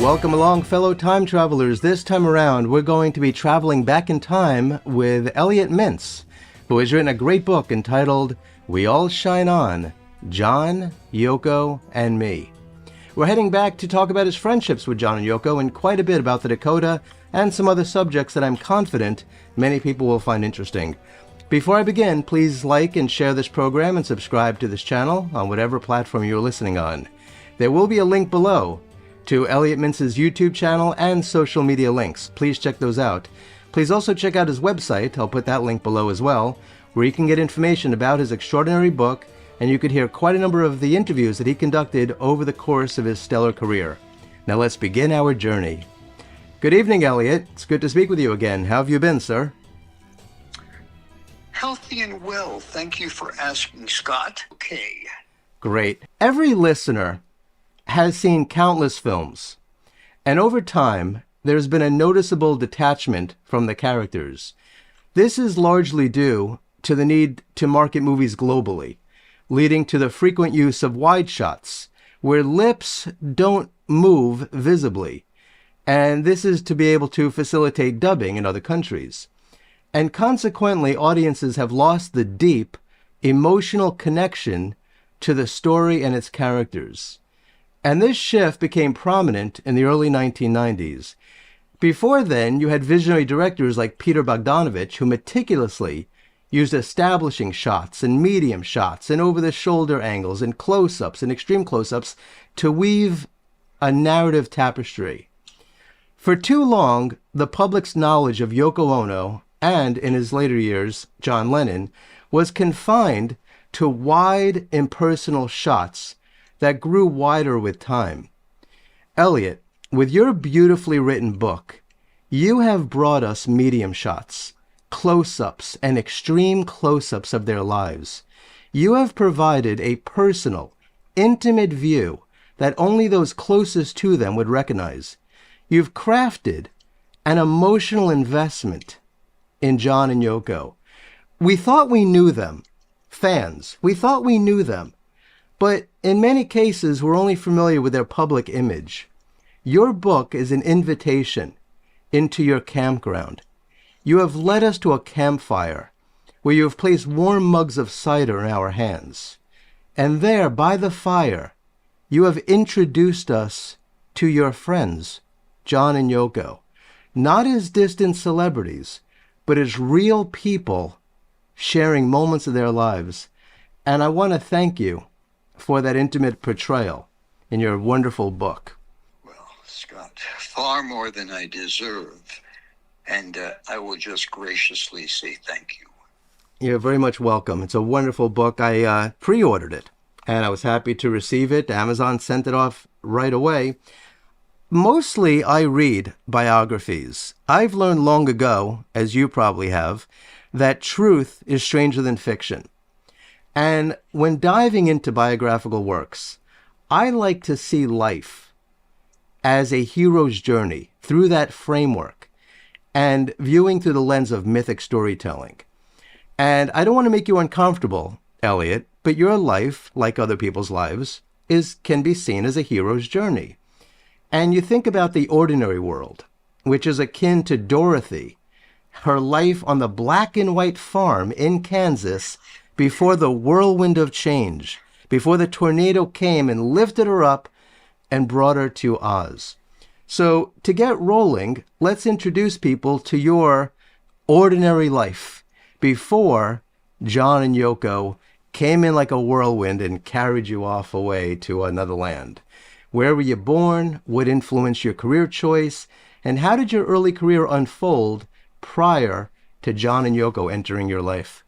Welcome along, fellow time travelers. This time around, we're going to be traveling back in time with Elliot Mintz, who has written a great book entitled We All Shine On, John, Yoko, and Me. We're heading back to talk about his friendships with John and Yoko and quite a bit about the Dakota and some other subjects that I'm confident many people will find interesting. Before I begin, please like and share this program and subscribe to this channel on whatever platform you're listening on. There will be a link below to Elliot Mintz's YouTube channel and social media links. Please check those out. Please also check out his website, I'll put that link below as well, where you can get information about his extraordinary book, and you could hear quite a number of the interviews that he conducted over the course of his stellar career. Now let's begin our journey. Good evening, Elliot. It's good to speak with you again. How have you been, sir? Healthy and well. Thank you for asking, Scott. Okay. Great. Every listener has seen countless films, and over time, there's been a noticeable detachment from the characters. This is largely due to the need to market movies globally, leading to the frequent use of wide shots, where lips don't move visibly, and this is to be able to facilitate dubbing in other countries. And consequently, audiences have lost the deep, emotional connection to the story and its characters. And this shift became prominent in the early 1990s. Before then, you had visionary directors like Peter Bogdanovich, who meticulously used establishing shots and medium shots and over-the-shoulder angles and close-ups and extreme close-ups to weave a narrative tapestry. For too long, the public's knowledge of Yoko Ono, and in his later years, John Lennon, was confined to wide, impersonal shots that grew wider with time. Elliot, with your beautifully written book, you have brought us medium shots, close-ups, and extreme close-ups of their lives. You have provided a personal, intimate view that only those closest to them would recognize. You've crafted an emotional investment in John and Yoko. We thought we knew them, fans. We thought we knew them. But in many cases, we're only familiar with their public image. Your book is an invitation into your campground. You have led us to a campfire where you have placed warm mugs of cider in our hands. And there, by the fire, you have introduced us to your friends, John and Yoko, not as distant celebrities, but as real people sharing moments of their lives. And I want to thank you for that intimate portrayal in your wonderful book. Well, Scott, far more than I deserve, and I will just graciously say thank you. You're very much welcome. It's a wonderful book. I pre-ordered it, and I was happy to receive it. Amazon sent it off right away. Mostly, I read biographies. I've learned long ago, as you probably have, that truth is stranger than fiction. And when diving into biographical works, I like to see life as a hero's journey through that framework and viewing through the lens of mythic storytelling. And I don't want to make you uncomfortable, Elliot, but your life, like other people's lives, can be seen as a hero's journey. And you think about the ordinary world, which is akin to Dorothy, her life on the black and white farm in Kansas before the whirlwind of change, before the tornado came and lifted her up and brought her to Oz. So to get rolling, let's introduce people to your ordinary life before John and Yoko came in like a whirlwind and carried you off away to another land. Where were you born? What influenced your career choice? And how did your early career unfold prior to John and Yoko entering your life?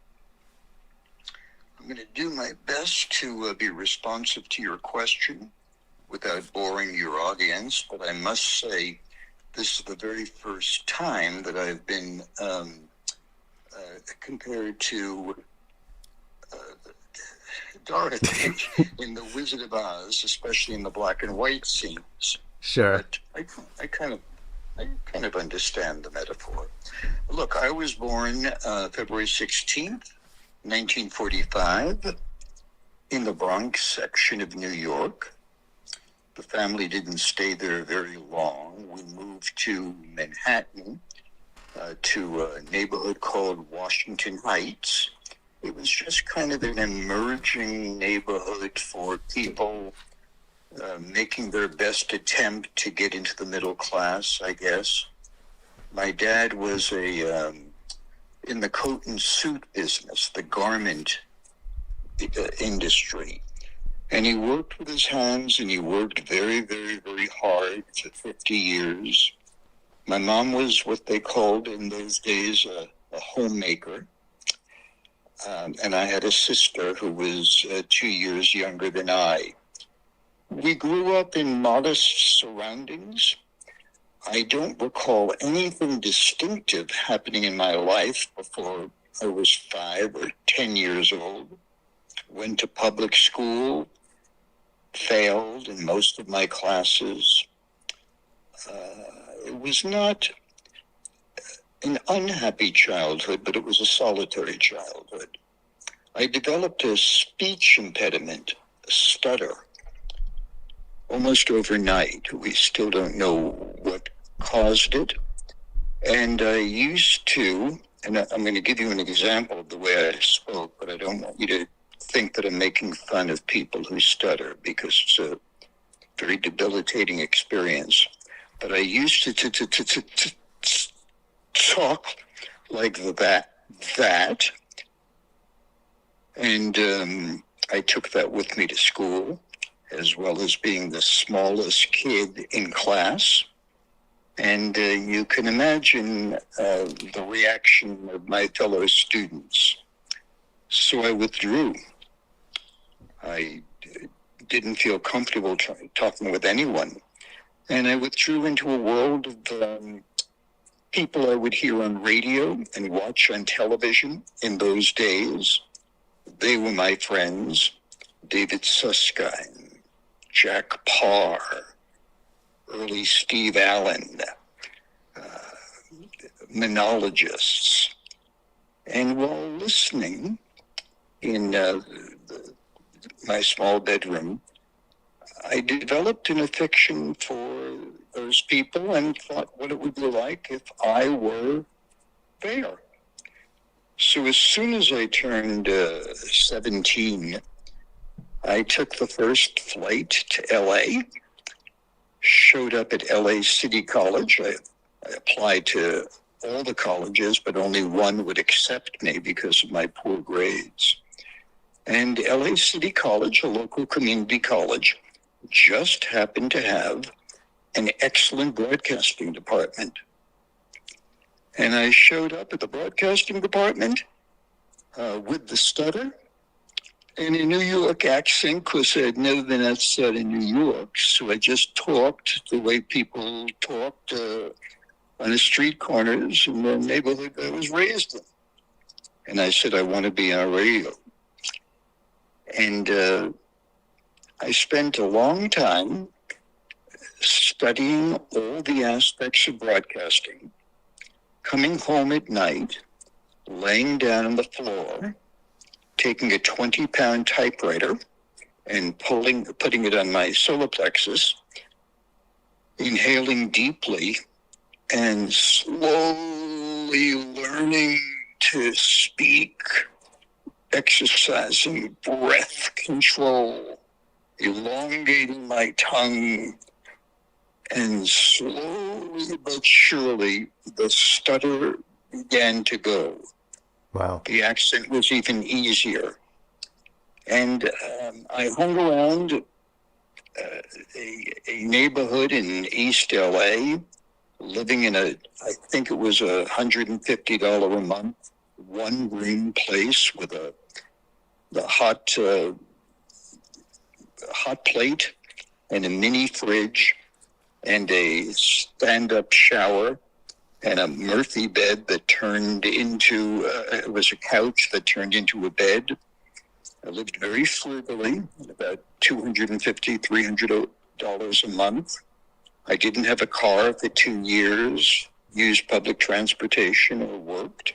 I'm going to do my best to be responsive to your question without boring your audience, but I must say this is the very first time that I've been compared to Dorothy in The Wizard of Oz, especially in the black and white scenes. Sure. But I kind of understand the metaphor. Look, I was born February 16th, 1945, in the Bronx section of New York. The family didn't stay there very long. We moved to Manhattan, to a neighborhood called Washington Heights. It was just kind of an emerging neighborhood for people making their best attempt to get into the middle class, I guess. My dad was in the coat and suit business, the garment industry. And he worked with his hands, and he worked very, very, very hard for 50 years. My mom was what they called in those days a homemaker. And I had a sister who was 2 years younger than I. We grew up in modest surroundings. I don't recall anything distinctive happening in my life before I was 5 or 10 years old. Went to public school, failed in most of my classes. It was not an unhappy childhood, but it was a solitary childhood. I developed a speech impediment, a stutter, almost overnight. We still don't know what caused it. And I used to, and I'm going to give you an example of the way I spoke, but I don't want you to think that I'm making fun of people who stutter, because it's a very debilitating experience. But I used to talk like that. And I took that with me to school, as well as being the smallest kid in class. And you can imagine the reaction of my fellow students. So I withdrew. I didn't feel comfortable talking with anyone. And I withdrew into a world of people I would hear on radio and watch on television in those days. They were my friends: David Susskind, Jack Parr, early Steve Allen, monologists. And while listening in my small bedroom, I developed an affection for those people and thought what it would be like if I were there. So as soon as I turned 17, I took the first flight to LA, showed up at LA City College. I applied to all the colleges, but only one would accept me because of my poor grades. And LA City College, a local community college, just happened to have an excellent broadcasting department. And I showed up at the broadcasting department with the stutter and a New York accent, because I had never been outside of New York. So I just talked the way people talked on the street corners in the neighborhood I was raised in. And I said, I want to be on radio. And I spent a long time studying all the aspects of broadcasting, coming home at night, laying down on the floor, taking a 20-pound typewriter and putting it on my solar plexus, inhaling deeply, and slowly learning to speak, exercising breath control, elongating my tongue, and slowly but surely the stutter began to go. Wow. The accent was even easier. And I hung around a neighborhood in East LA, living in I think it was $150 a month, one-room place with the hot plate and a mini fridge and a stand-up shower and a Murphy bed that turned into, it was a couch that turned into a bed. I lived very frugally, about $250, $300 a month. I didn't have a car for 2 years, used public transportation or worked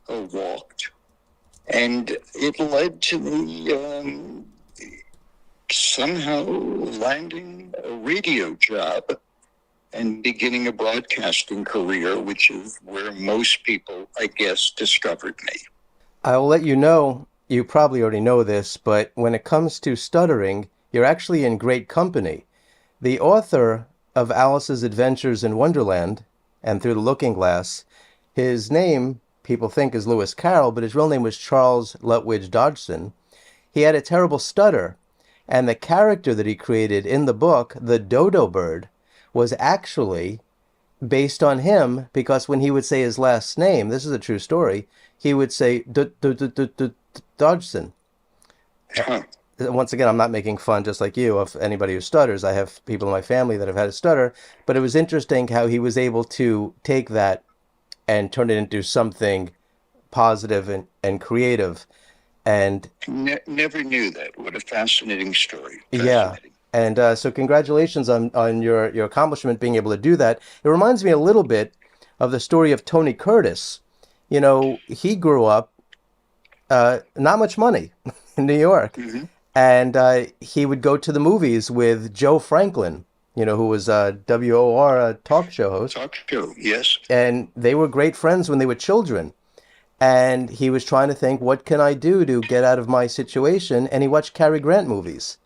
or walked. And it led to me somehow landing a radio job and beginning a broadcasting career, which is where most people, I guess, discovered me. I will let you know, you probably already know this, but when it comes to stuttering, you're actually in great company. The author of Alice's Adventures in Wonderland and Through the Looking Glass, his name, people think, is Lewis Carroll, but his real name was Charles Lutwidge Dodgson. He had a terrible stutter, and the character that he created in the book, the dodo bird, was actually based on him, because when he would say his last name, this is a true story, he would say Dodgson. Huh. Once again, I'm not making fun, just like you, of anybody who stutters. I have people in my family that have had a stutter, but it was interesting how he was able to take that and turn it into something positive and creative. And Never knew that. What a fascinating story. yeah. Fascinating. And so congratulations on your accomplishment being able to do that. It reminds me a little bit of the story of Tony Curtis. You know, he grew up not much money in New York. Mm-hmm. And he would go to the movies with Joe Franklin, you know, who was a WOR talk show host. Talk show, yes. And they were great friends when they were children. And he was trying to think, what can I do to get out of my situation? And he watched Cary Grant movies.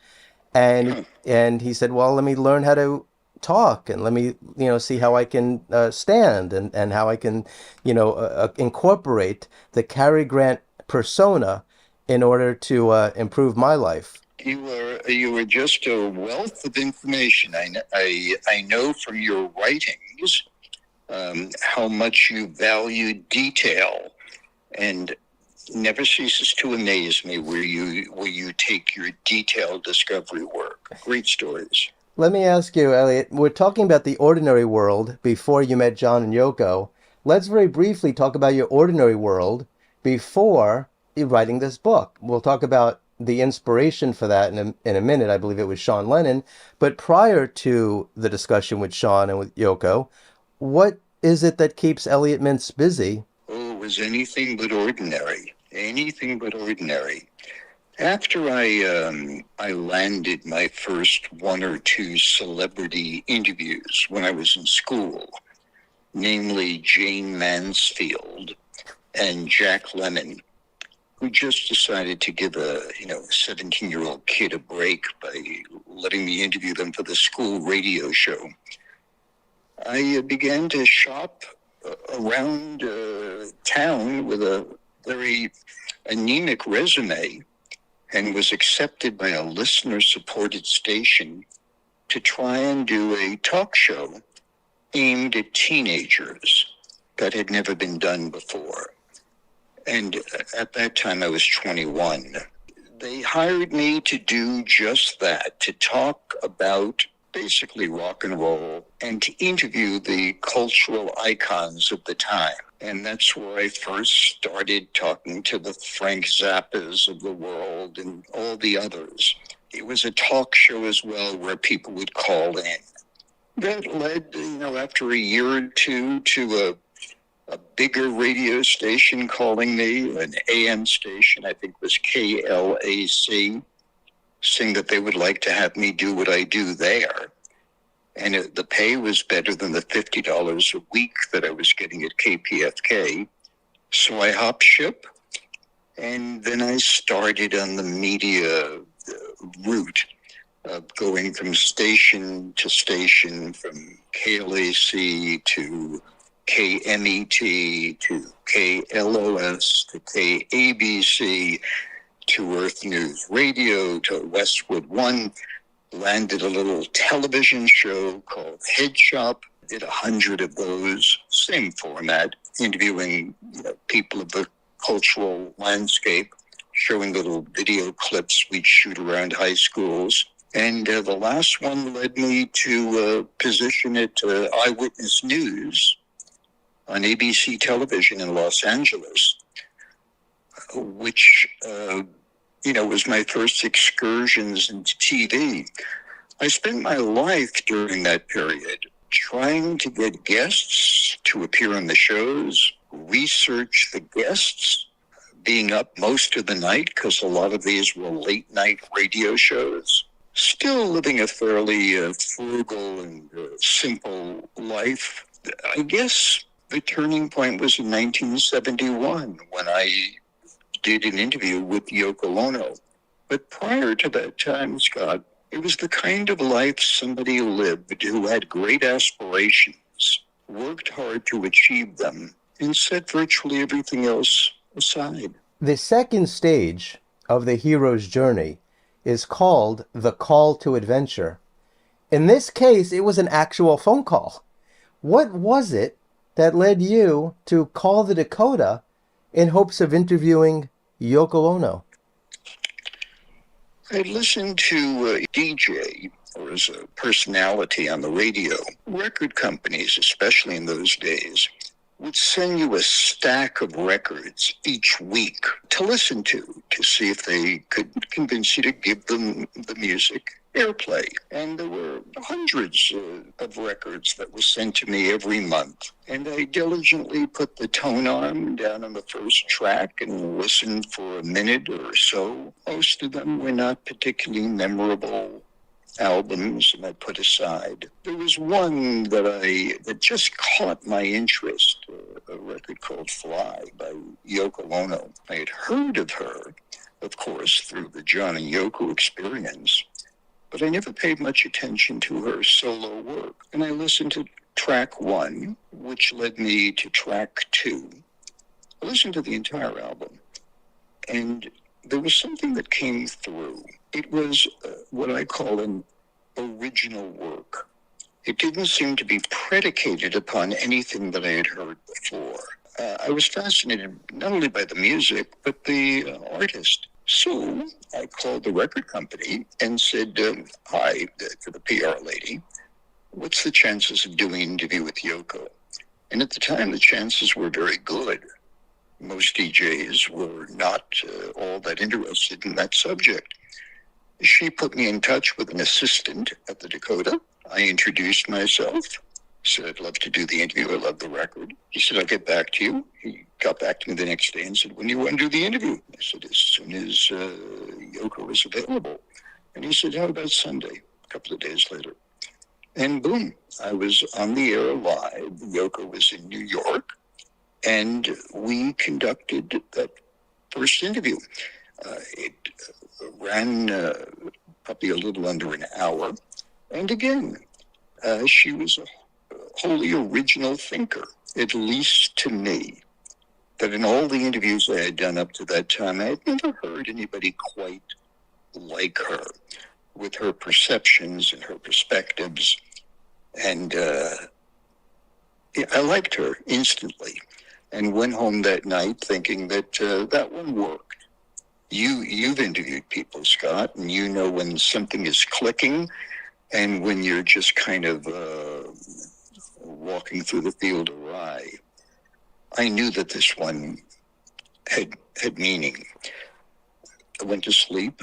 And he said, well, let me learn how to talk, and let me, see how I can stand, and how I can, incorporate the Cary Grant persona in order to improve my life. You were just a wealth of information. I know from your writings how much you value detail, and never ceases to amaze me where you take your detailed discovery work. Great stories. Let me ask you, Elliot, we're talking about the ordinary world before you met John and Yoko. Let's very briefly talk about your ordinary world before writing this book. We'll talk about the inspiration for that in a minute. I believe it was Sean Lennon. But prior to the discussion with Sean and with Yoko, what is it that keeps Elliot Mintz busy? Oh, it was anything but ordinary. Anything but ordinary. After I landed my first one or two celebrity interviews when I was in school, namely Jane Mansfield and Jack Lemmon, who just decided to give a 17-year-old kid a break by letting me interview them for the school radio show, I began to shop around town with a very anemic resume, and was accepted by a listener-supported station to try and do a talk show aimed at teenagers that had never been done before. And at that time, I was 21. They hired me to do just that, to talk about basically rock and roll and to interview the cultural icons of the time. And that's where I first started talking to the Frank Zappas of the world and all the others. It was a talk show as well where people would call in. That led, after a year or two to a bigger radio station calling me, an AM station, I think was KLAC, saying that they would like to have me do what I do there. And the pay was better than the $50 a week that I was getting at KPFK. So I hopped ship, and then I started on the media route, going from station to station, from KLAC to KMET to KLOS to KABC to Earth News Radio to Westwood One. Landed a little television show called Head Shop. Did 100 of those, same format, interviewing people of the cultural landscape, showing little video clips we'd shoot around high schools. And the last one led me to a position at Eyewitness News on ABC television in Los Angeles, which was my first excursions into TV. I spent my life during that period trying to get guests to appear on the shows, research the guests, being up most of the night because a lot of these were late night radio shows. still living a fairly frugal and simple life. I guess the turning point was in 1971 when I did an interview with Yoko Ono. But prior to that time, Scott, it was the kind of life somebody lived who had great aspirations, worked hard to achieve them, and set virtually everything else aside. The second stage of the hero's journey is called the call to adventure. In this case, it was an actual phone call. What was it that led you to call the Dakota in hopes of interviewing Yoko Ono? I listened to a DJ or as a personality on the radio. Record companies, especially in those days, would send you a stack of records each week to listen to see if they could convince you to give them the music airplay. And there were hundreds of records that were sent to me every month. And I diligently put the tone arm down on the first track and listened for a minute or so. Most of them were not particularly memorable albums, and I put aside. There was one that just caught my interest, a record called Fly by Yoko Ono. I had heard of her, of course, through the John and Yoko experience, but I never paid much attention to her solo work. And I listened to track 1, which led me to track 2. I listened to the entire album, and there was something that came through. It was what I call an original work. It didn't seem to be predicated upon anything that I had heard before. I was fascinated not only by the music, but the artist. So I called the record company and said, hi, to the PR lady, what's the chances of doing an interview with Yoko? And at the time, the chances were very good. Most DJs were not all that interested in that subject. She put me in touch with an assistant at the Dakota. I introduced myself, said I'd love to do the interview. I love the record. He said, I'll get back to you. He got back to me the next day and said, when do you want to do the interview? I said, as soon as Yoko is available. And he said, how about Sunday? A couple of days later. And boom, I was on the air live. Yoko was in New York. And we conducted that first interview. It ran probably a little under an hour. And again, she was a wholly original thinker, at least to me, that in all the interviews I had done up to that time, I had never heard anybody quite like her, with her perceptions and her perspectives. And I liked her instantly and went home that night thinking that that one worked. You've interviewed people, Scott, and you know when something is clicking and when you're just kind of walking through the field awry. I knew that this one had meaning. I went to sleep.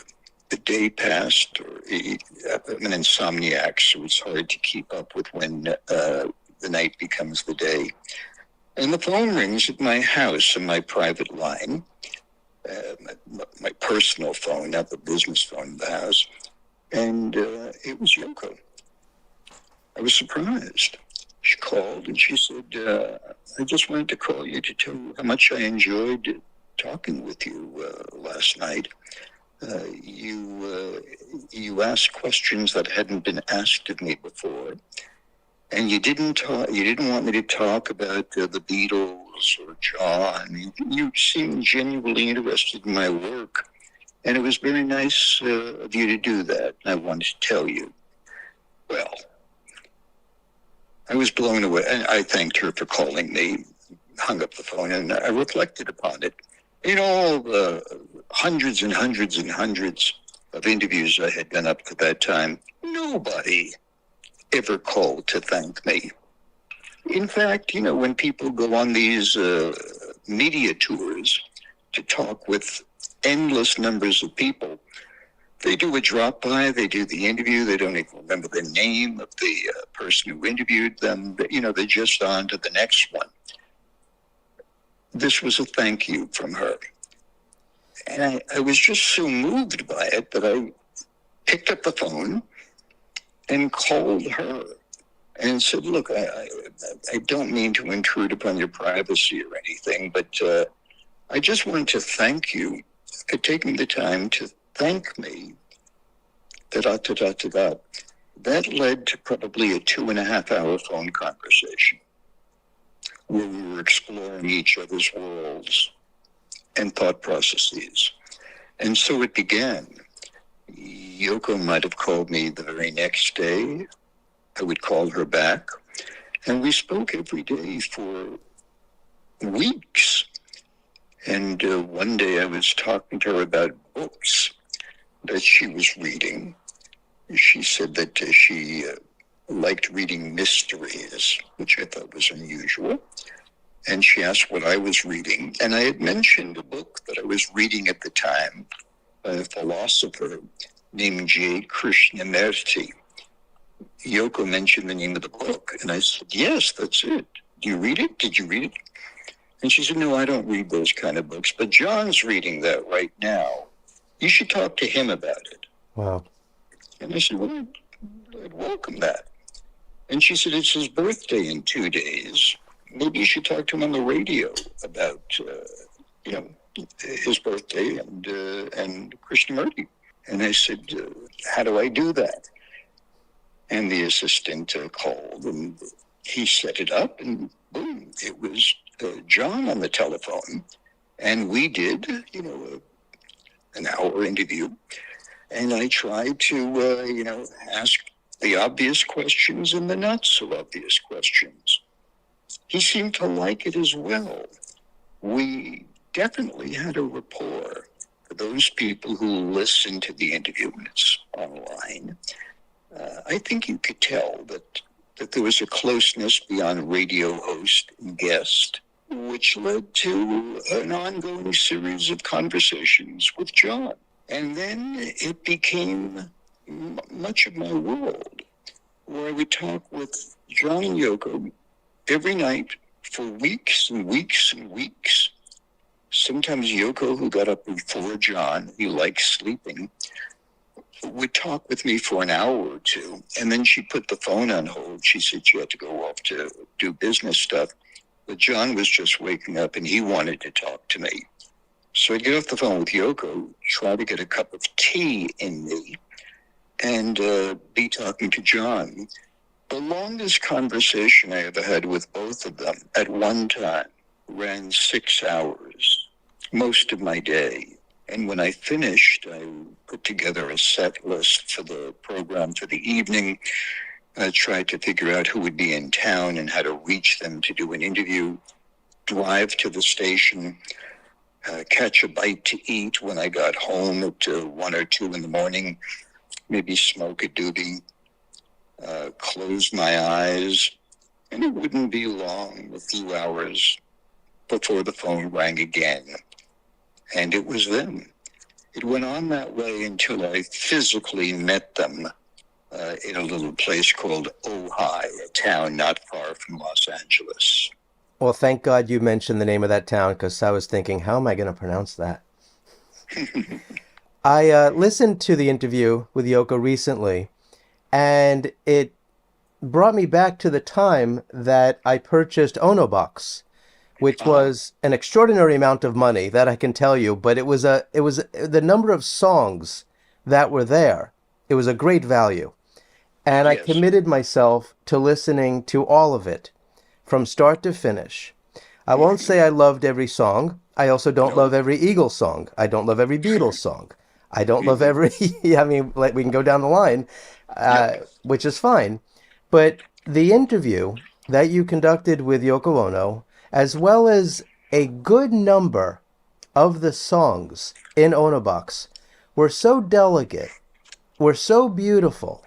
The day passed. I'm an insomniac, so it's hard to keep up with when the night becomes the day. And the phone rings at my house on my private line, my personal phone, not the business phone in the house. And it was Yoko. I was surprised. She called and she said, I just wanted to call you to tell you how much I enjoyed talking with you last night. You asked questions that hadn't been asked of me before. And you didn't want me to talk about the Beatles or John. You seemed genuinely interested in my work. And it was very nice of you to do that. I wanted to tell you. Well, I was blown away. And I thanked her for calling me, hung up the phone, and I reflected upon it. In all the hundreds and hundreds and hundreds of interviews I had done up to that time, nobody ever called to thank me. In fact, when people go on these media tours to talk with endless numbers of people, they do a drop-by, they do the interview, they don't even remember the name of the person who interviewed them, they're just on to the next one. This was a thank you from her. And I was just so moved by it that picked up the phone and called her and said, look, I don't mean to intrude upon your privacy or anything, but I just wanted to thank you for taking the time to thank me. That led to probably a 2.5-hour phone conversation where we were exploring each other's worlds and thought processes. And so it began. Yoko might have called me the very next day. I would call her back. And we spoke every day for weeks. And one day I was talking to her about books that she was reading. She said that she liked reading mysteries, which I thought was unusual. And she asked what I was reading. And I had mentioned a book that I was reading at the time by a philosopher named J. Krishnamurti. Yoko mentioned the name of the book. And I said, yes, that's it. Do you read it? Did you read it? And she said, no, I don't read those kind of books. But John's reading that right now. You should talk to him about it. Wow. And I said, well, I'd welcome that. And she said, it's his birthday in 2 days. Maybe you should talk to him on the radio about, his birthday and Krishnamurti. And I said, how do I do that? And the assistant called, and he set it up, and boom, it was John on the telephone. And we did, an hour interview. And I tried to, ask the obvious questions and the not so obvious questions. He seemed to like it as well. We definitely had a rapport. For those people who listened to the interview, and it's online, I think you could tell that there was a closeness beyond radio host and guest, which led to an ongoing series of conversations with John. And then it became much of my world, where I would talk with John and Yoko every night for weeks and weeks and weeks. Sometimes Yoko, who got up before John, he liked sleeping, would talk with me for an hour or two, and then she put the phone on hold. She said she had to go off to do business stuff. But John was just waking up, and he wanted to talk to me. So I'd get off the phone with Yoko, try to get a cup of tea in me, and be talking to John. The longest conversation I ever had with both of them at one time ran 6 hours, most of my day. And when I finished, I put together a set list for the program for the evening. I tried to figure out who would be in town and how to reach them to do an interview, drive to the station, catch a bite to eat when I got home at 1 or 2 in the morning, maybe smoke a doobie, close my eyes, and it wouldn't be long, a few hours, before the phone rang again. And it was them. It went on that way until I physically met them in a little place called Ojai, a town not far from Los Angeles. Well, thank God you mentioned the name of that town, because I was thinking, how am I going to pronounce that? I listened to the interview with Yoko recently, and it brought me back to the time that I purchased Ono Box, which was an extraordinary amount of money, that I can tell you, but it was the number of songs that were there. It was a great value. And I committed myself to listening to all of it from start to finish. I won't say I loved every song. I also don't love every Eagles song. I don't love every Beatles song. I don't love every, I mean, like, we can go down the line, which is fine. But the interview that you conducted with Yoko Ono, as well as a good number of the songs in Ono Box, were so delicate, were so beautiful,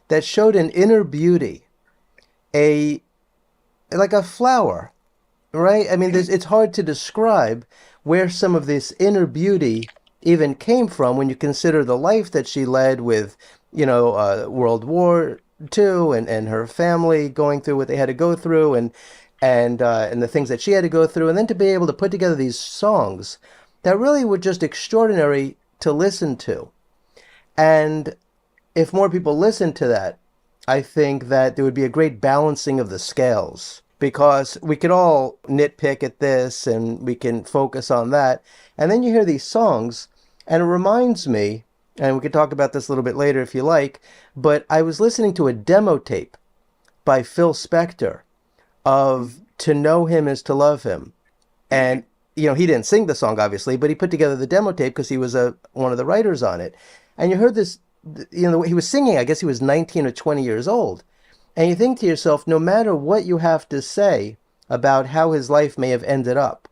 that showed an inner beauty, like a flower, right? I mean, it's hard to describe where some of this inner beauty even came from when you consider the life that she led with, World War II and her family going through what they had to go through and the things that she had to go through, and then to be able to put together these songs that really were just extraordinary to listen to. And if more people listen to that, I think that there would be a great balancing of the scales, because we could all nitpick at this and we can focus on that. And then you hear these songs, and it reminds me, and we could talk about this a little bit later if you like, but I was listening to a demo tape by Phil Spector of To Know Him Is to Love Him. And, he didn't sing the song, obviously, but he put together the demo tape because he was one of the writers on it. And you heard this, he was singing, I guess he was 19 or 20 years old. And you think to yourself, no matter what you have to say about how his life may have ended up,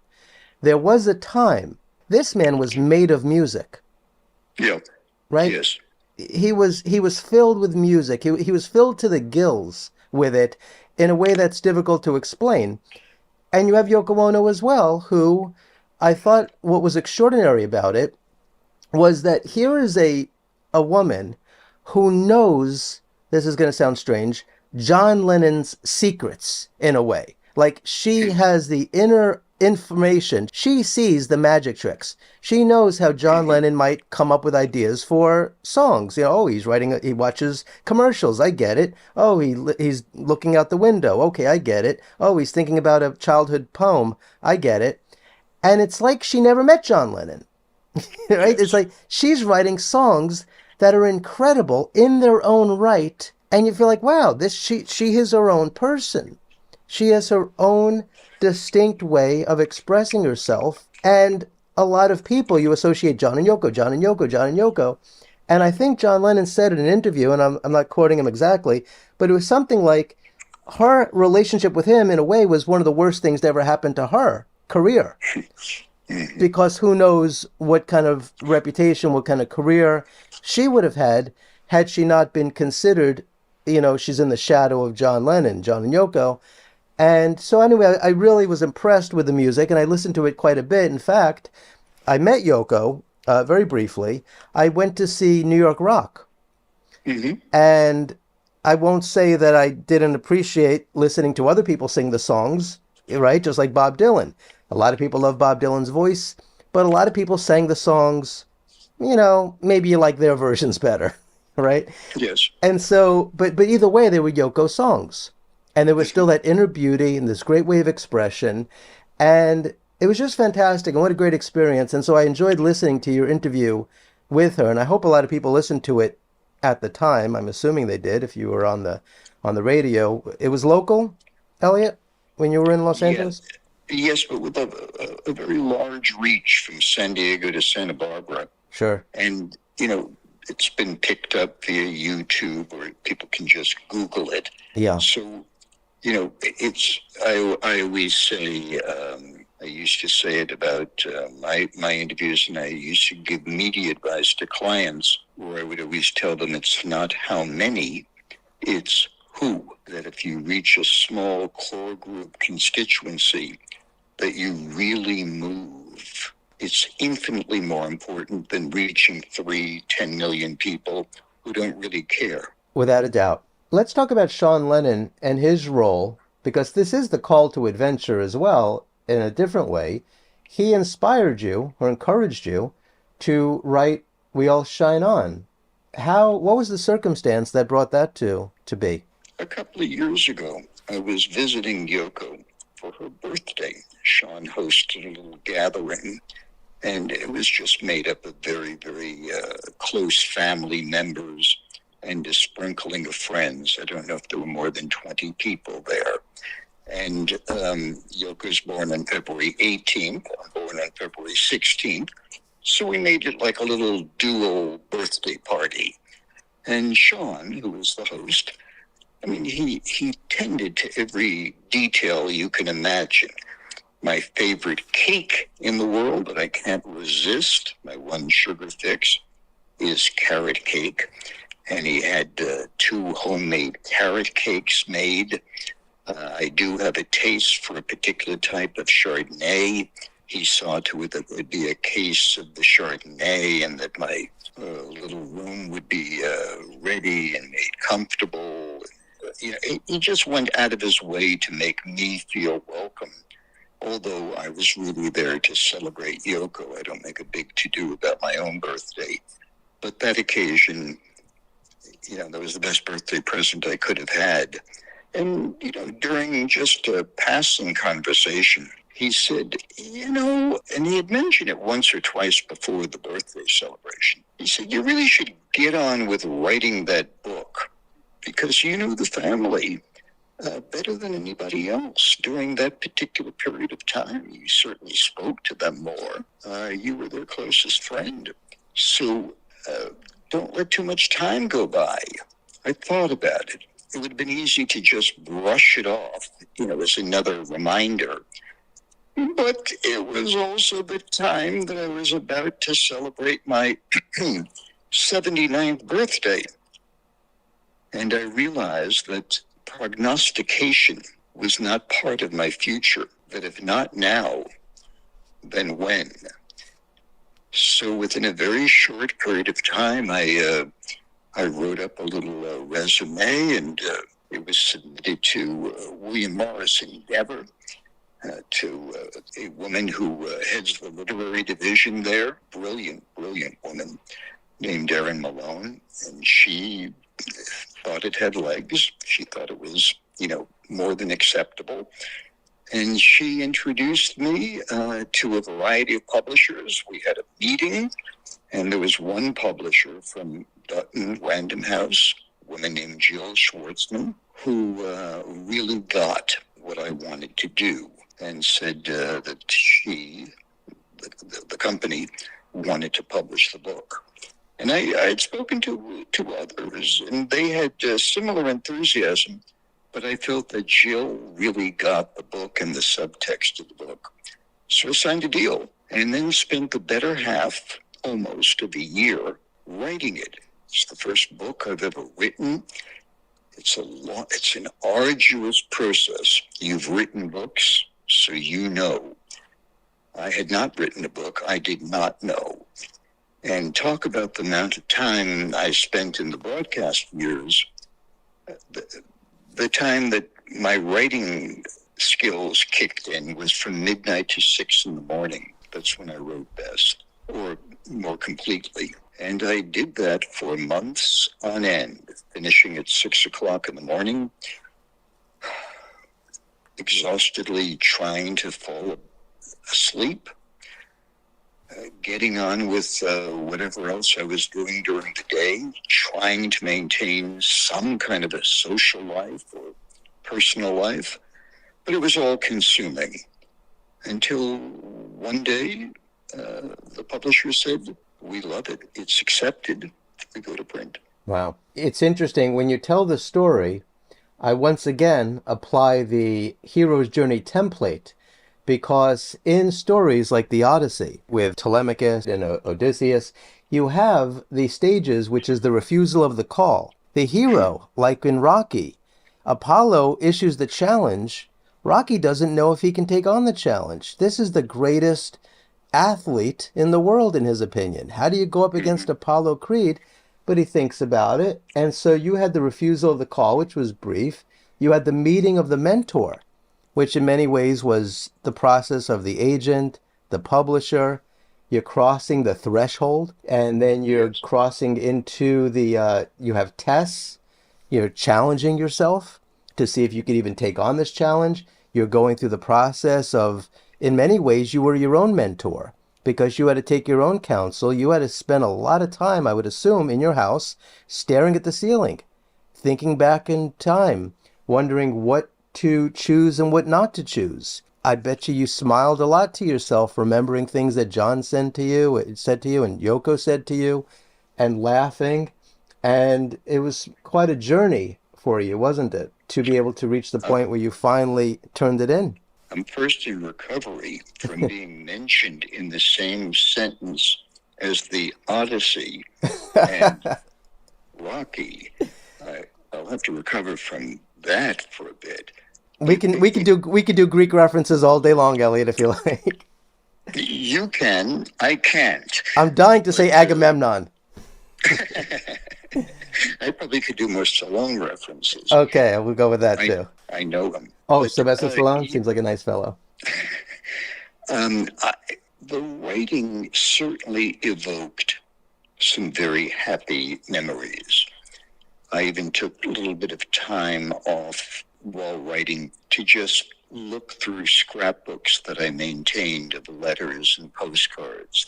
there was a time, this man was made of music. Yeah. Right? Yes. He was filled with music. He was filled to the gills with it in a way that's difficult to explain. And you have Yoko Ono as well, who I thought what was extraordinary about it was that here is a woman who knows, this is going to sound strange, John Lennon's secrets in a way. Like, she has the inner information. She sees the magic tricks. She knows how John Lennon might come up with ideas for songs. He's writing, he watches commercials. I get it. Oh, he's looking out the window. Okay, I get it. Oh, he's thinking about a childhood poem. I get it. And it's like she never met John Lennon. Right? It's like she's writing songs that are incredible in their own right. And you feel like, wow, she is her own person. She has her own distinct way of expressing herself. And a lot of people, you associate John and Yoko, John and Yoko, John and Yoko. And I think John Lennon said in an interview, and I'm not quoting him exactly, but it was something like her relationship with him in a way was one of the worst things that ever happened to her career. Because who knows what kind of reputation, what kind of career she would have had she not been considered, she's in the shadow of John Lennon, John and Yoko. And so anyway, I really was impressed with the music, and I listened to it quite a bit. In fact, I met Yoko very briefly. I went to see New York Rock. Mm-hmm. And I won't say that I didn't appreciate listening to other people sing the songs, right? Just like Bob Dylan. A lot of people love Bob Dylan's voice, but a lot of people sang the songs, maybe you like their versions better, right? Yes. And so, but either way, they were Yoko songs. And there was still that inner beauty and this great way of expression. And it was just fantastic. And what a great experience. And so I enjoyed listening to your interview with her. And I hope a lot of people listened to it at the time. I'm assuming they did if you were on the radio. It was local, Elliot, when you were in Los Angeles? Yes, but with a very large reach from San Diego to Santa Barbara. Sure. And, it's been picked up via YouTube, or people can just Google it. Yeah. So, I always say, I used to say it about my interviews, and I used to give media advice to clients, where I would always tell them it's not how many, it's who. That if you reach a small core group constituency, that you really move. It's infinitely more important than reaching 10 million people who don't really care. Without a doubt. Let's talk about Sean Lennon and his role, because this is the call to adventure as well, in a different way. He inspired you, or encouraged you, to write We All Shine On. What was the circumstance that brought that to be? A couple of years ago, I was visiting Yoko for her birthday. Sean hosted a little gathering, and it was just made up of very, very close family members and a sprinkling of friends. I don't know if there were more than 20 people there. And Yoko's born on February 18th. I'm born on February 16th. So we made it like a little dual birthday party. And Sean, who was the host, he tended to every detail you can imagine. My favorite cake in the world that I can't resist, my one sugar fix, is carrot cake. And he had 2 homemade carrot cakes made. I do have a taste for a particular type of Chardonnay. He saw to it that there would be a case of the Chardonnay, and that my little room would be ready and made comfortable. He just went out of his way to make me feel welcome. Although I was really there to celebrate Yoko, I don't make a big to-do about my own birthday. But that occasion, that was the best birthday present I could have had. And, during just a passing conversation, he said, and he had mentioned it once or twice before the birthday celebration. He said, you really should get on with writing that book because you knew the family better than anybody else during that particular period of time. You certainly spoke to them more. You were their closest friend. So don't let too much time go by. I thought about it. It would have been easy to just brush it off, as another reminder. But it was also the time that I was about to celebrate my 79th birthday. And I realized that prognostication was not part of my future, that if not now, then when? So within a very short period of time, I wrote up a little resume, and it was submitted to William Morris Endeavor, to a woman who heads the literary division there, brilliant woman named Erin Malone, and she thought it had legs. She thought it was, more than acceptable. And she introduced me to a variety of publishers. We had a meeting, and there was one publisher from Dutton Random House, a woman named Jill Schwartzman, who really got what I wanted to do and said that the company, wanted to publish the book. And I had spoken to others, and they had similar enthusiasm, but I felt that Jill really got the book and the subtext of the book. So I signed a deal, and then spent the better half, almost, of a year writing it. It's the first book I've ever written. It's an arduous process. You've written books, so you know. I had not written a book. I did not know. And talk about the amount of time I spent in the broadcast years, the time that my writing skills kicked in was from midnight to 6 a.m. That's when I wrote best, or more completely. And I did that for months on end, finishing at 6 o'clock in the morning, exhaustedly trying to fall asleep, getting on with whatever else I was doing during the day, trying to maintain some kind of a social life or personal life. But it was all consuming until one day the publisher said, we love it. It's accepted. We go to print. Wow. It's interesting. When you tell the story, I once again apply the hero's journey template, because in stories like the Odyssey with Telemachus and Odysseus, you have the stages, which is the refusal of the call. The hero, like in Rocky, Apollo issues the challenge. Rocky doesn't know if he can take on the challenge. This is the greatest athlete in the world, in his opinion. How do you go up against Apollo Creed? But he thinks about it. And so you had the refusal of the call, which was brief. You had the meeting of the mentor, which in many ways was the process of the agent, the publisher. You're crossing the threshold, and then you're crossing into the, you have tests. You're challenging yourself to see if you could even take on this challenge. You're going through the process of, in many ways, you were your own mentor, because you had to take your own counsel. You had to spend a lot of time, I would assume, in your house, staring at the ceiling, thinking back in time, wondering what to choose and what not to choose. I bet you smiled a lot to yourself, remembering things that John said to you, and Yoko said to you, and laughing. And it was quite a journey for you, wasn't it, to be able to reach the point where you finally turned it in? I'm first in recovery from being mentioned in the same sentence as the Odyssey and Rocky. I'll have to recover from that for a bit. We can do Greek references all day long, Elliot, if you like. You can. I can't. I'm dying to say Agamemnon. I probably could do more Stallone references. Okay, we'll go with that too. I know them. Oh, but, Sylvester Stallone seems like a nice fellow. The writing certainly evoked some very happy memories. I even took a little bit of time off while writing to just look through scrapbooks that I maintained of letters and postcards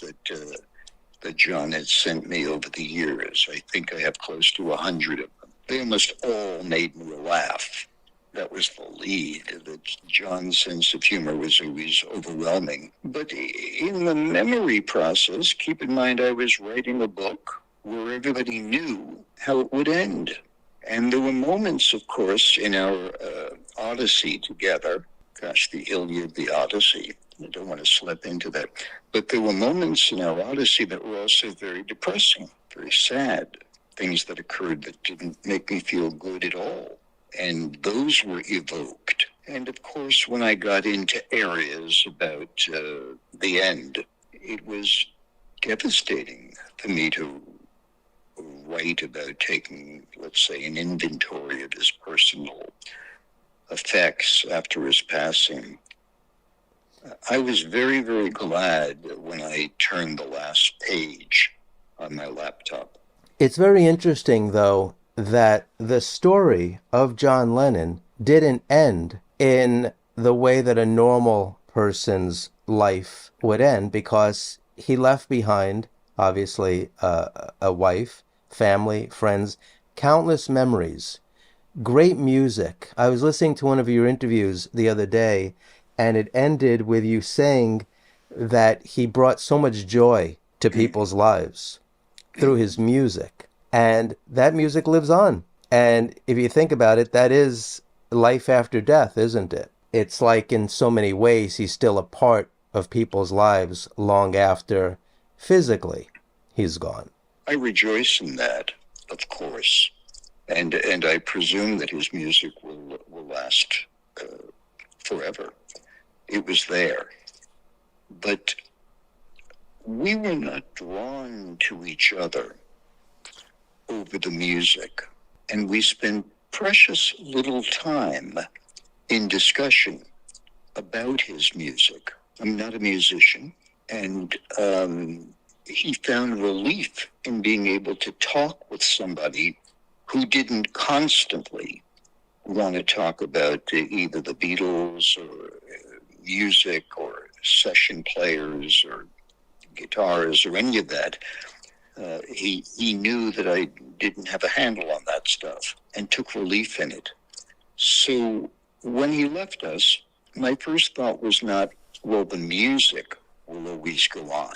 that John had sent me over the years. I think I have close to 100 of them. They almost all made me laugh. That was the lead, that John's sense of humor was always overwhelming. But in the memory process, keep in mind I was writing a book where everybody knew how it would end. And there were moments, of course, in our odyssey together. Gosh, the Iliad, the Odyssey. I don't want to slip into that. But there were moments in our odyssey that were also very depressing, very sad. Things that occurred that didn't make me feel good at all. And those were evoked. And of course, when I got into areas about the end, it was devastating for me to write about taking, let's say, an inventory of his personal effects after his passing. I was very, very glad when I turned the last page on my laptop. It's very interesting, though, that the story of John Lennon didn't end in the way that a normal person's life would end, because he left behind, obviously, a wife, family, friends, countless memories, great music. I was listening to one of your interviews the other day, and it ended with you saying that he brought so much joy to people's lives through his music. And that music lives on. And if you think about it, that is life after death, isn't it? It's like in so many ways, he's still a part of people's lives long after physically he's gone. I rejoice in that, of course. And I presume that his music will last forever. It was there. But we were not drawn to each other over the music. And we spent precious little time in discussion about his music. I'm not a musician. And he found relief in being able to talk with somebody who didn't constantly want to talk about either the Beatles or music or session players or guitars or any of that. He knew that I didn't have a handle on that stuff and took relief in it. So when he left us, my first thought was not, well, the music will always go on.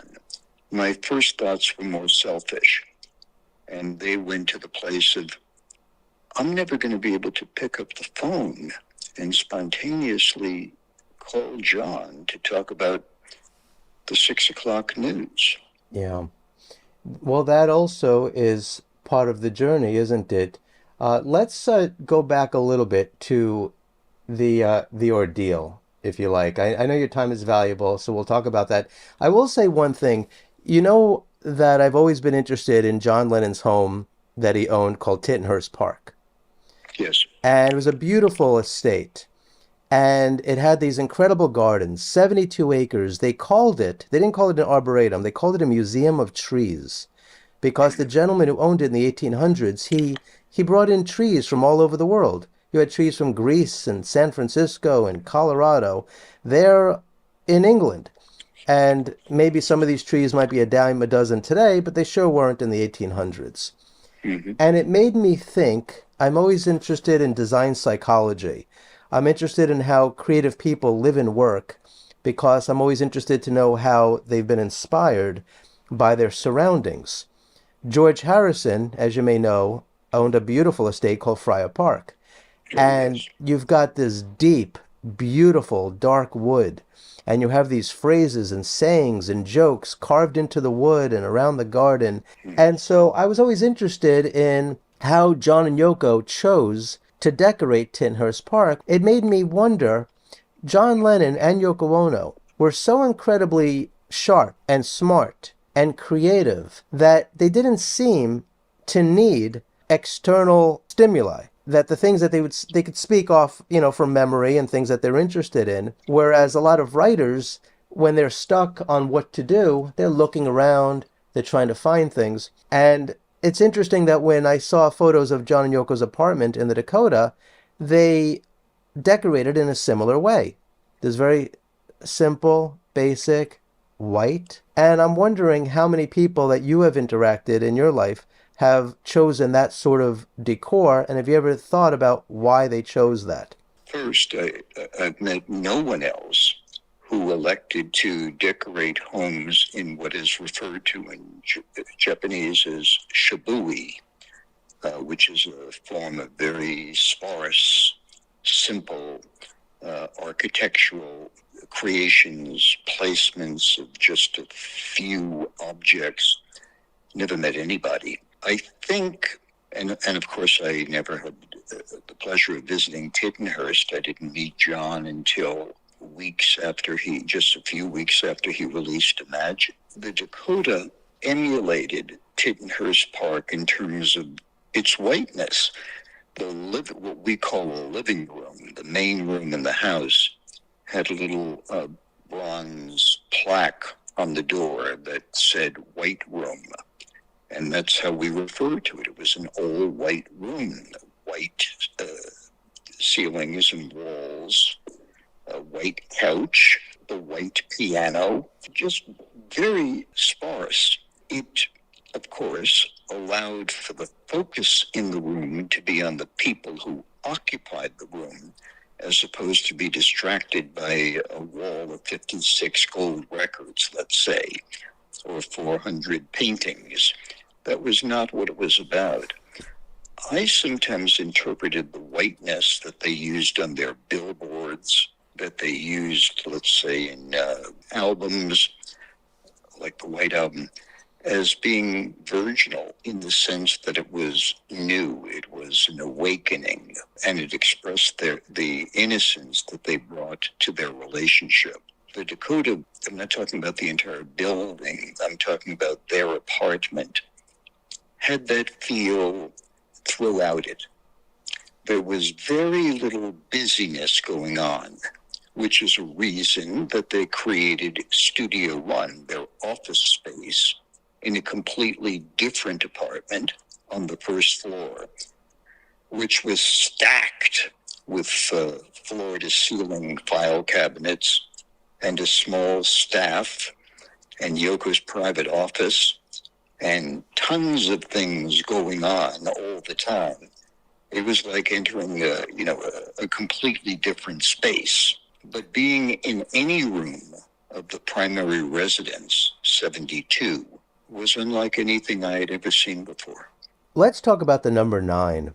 My first thoughts were more selfish. And they went to the place of, I'm never going to be able to pick up the phone and spontaneously call John to talk about the 6 o'clock news. Yeah. Well, that also is part of the journey, isn't it? Let's go back a little bit to the ordeal, if you like. I know your time is valuable, so we'll talk about that. I will say one thing. You know that I've always been interested in John Lennon's home that he owned called Tittenhurst Park. Yes. And it was a beautiful estate. And it had these incredible gardens, 72 acres. They didn't call it an arboretum, they called it a museum of trees. Because the gentleman who owned it in the 1800s, he brought in trees from all over the world. You had trees from Greece and San Francisco and Colorado. They're in England. And maybe some of these trees might be a dime a dozen today, but they sure weren't in the 1800s. Mm-hmm. And it made me think, I'm always interested in design psychology. I'm interested in how creative people live and work because I'm always interested to know how they've been inspired by their surroundings. George Harrison, as you may know, owned a beautiful estate called Friar Park. And you've got this deep, beautiful, dark wood. And you have these phrases and sayings and jokes carved into the wood and around the garden. And so I was always interested in how John and Yoko chose to decorate Tittenhurst Park. It made me wonder, John Lennon and Yoko Ono were so incredibly sharp and smart and creative that they didn't seem to need external stimuli. That the things that they could speak off, from memory and things that they're interested in. Whereas a lot of writers, when they're stuck on what to do, they're looking around, they're trying to find things. And it's interesting that when I saw photos of John and Yoko's apartment in the Dakota, they decorated in a similar way. There's very simple, basic, white. And I'm wondering how many people that you have interacted in your life have chosen that sort of decor, and have you ever thought about why they chose that? First, I've met no one else who elected to decorate homes in what is referred to in Japanese as shibui, which is a form of very sparse, simple architectural creations, placements of just a few objects. Never met anybody. I think, and of course I never had the pleasure of visiting Tittenhurst. I didn't meet John until just a few weeks after he released Imagine. The Dakota emulated Tittenhurst Park in terms of its whiteness. What we call a living room, the main room in the house, had a little bronze plaque on the door that said white room. And that's how we referred to it. It was an all white room, white ceilings and walls, a white couch, the white piano, just very sparse. It, of course, allowed for the focus in the room to be on the people who occupied the room, as opposed to be distracted by a wall of 56 gold records, let's say, or 400 paintings. That was not what it was about. I sometimes interpreted the whiteness that they used on their billboards, that they used, let's say, in albums, like the White Album, as being virginal in the sense that it was new, it was an awakening, and it expressed the innocence that they brought to their relationship. The Dakota, I'm not talking about the entire building, I'm talking about their apartment, had that feel throughout it. There was very little busyness going on, which is a reason that they created Studio One, their office space, in a completely different apartment on the first floor, which was stacked with floor-to-ceiling file cabinets and a small staff and Yoko's private office and tons of things going on all the time. It was like entering a completely different space. But being in any room of the primary residence, 72, was unlike anything I had ever seen before. Let's talk about the number 9.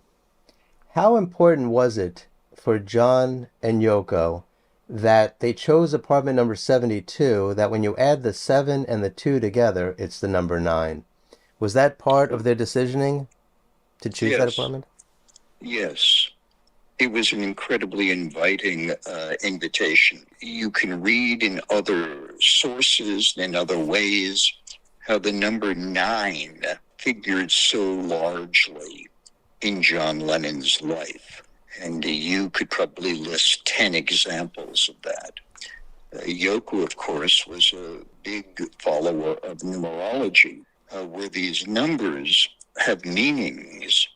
How important was it for John and Yoko that they chose apartment number 72, that when you add the 7 and the 2 together, it's the number 9? Was that part of their decisioning to choose that apartment? Yes. It was an incredibly inviting invitation. You can read in other sources and in other ways how the number 9 figured so largely in John Lennon's life. And you could probably list 10 examples of that. Yoko, of course, was a big follower of numerology, where these numbers have meanings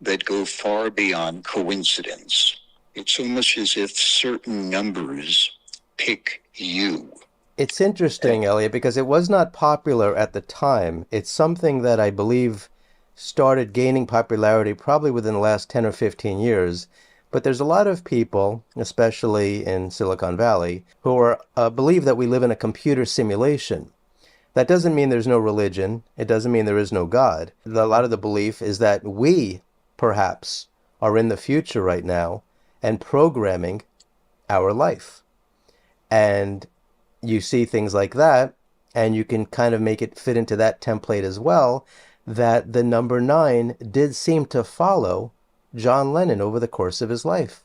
that go far beyond coincidence. It's almost as if certain numbers pick you. It's interesting, Elliot, because it was not popular at the time. It's something that I believe started gaining popularity probably within the last 10 or 15 years. But there's a lot of people, especially in Silicon Valley, who are believe that we live in a computer simulation. That doesn't mean there's no religion. It doesn't mean there is no God. A lot of the belief is that we, perhaps, are in the future right now and programming our life. And you see things like that, and you can kind of make it fit into that template as well, that the number 9 did seem to follow John Lennon over the course of his life.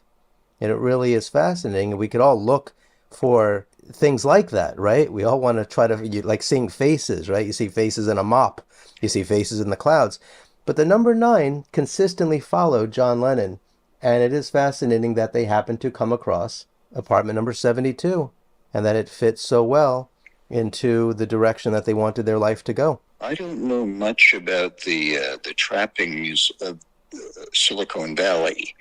And it really is fascinating. We could all look for things like that, right? We all want to try to, like seeing faces, right? You see faces in a mop. You see faces in the clouds. But the number 9 consistently followed John Lennon. And it is fascinating that they happened to come across apartment number 72 and that it fits so well into the direction that they wanted their life to go. I don't know much about the trappings of Silicon Valley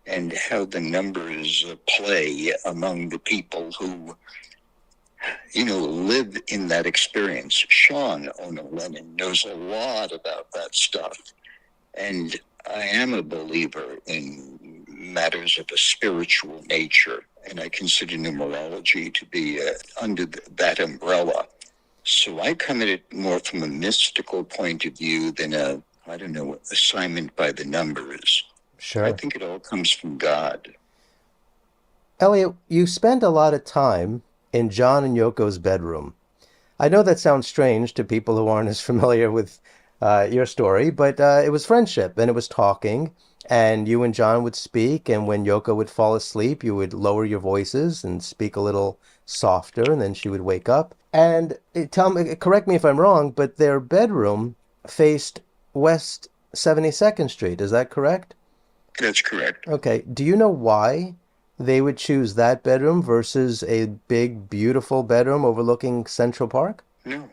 and how the numbers play among the people who, live in that experience. John Ono Lennon knows a lot about that stuff. And I am a believer in matters of a spiritual nature, and I consider numerology to be under that umbrella. So I come at it more from a mystical point of view than assignment by the numbers. Sure. I think it all comes from God. Elliot, you spend a lot of time in John and Yoko's bedroom. I know that sounds strange to people who aren't as familiar with your story, but it was friendship and it was talking, and you and John would speak, and when Yoko would fall asleep, you would lower your voices and speak a little softer, and then she would wake up. And correct me if I'm wrong, but their bedroom faced West 72nd Street. Is that correct? That's correct. Okay. Do you know why they would choose that bedroom versus a big, beautiful bedroom overlooking Central Park? No,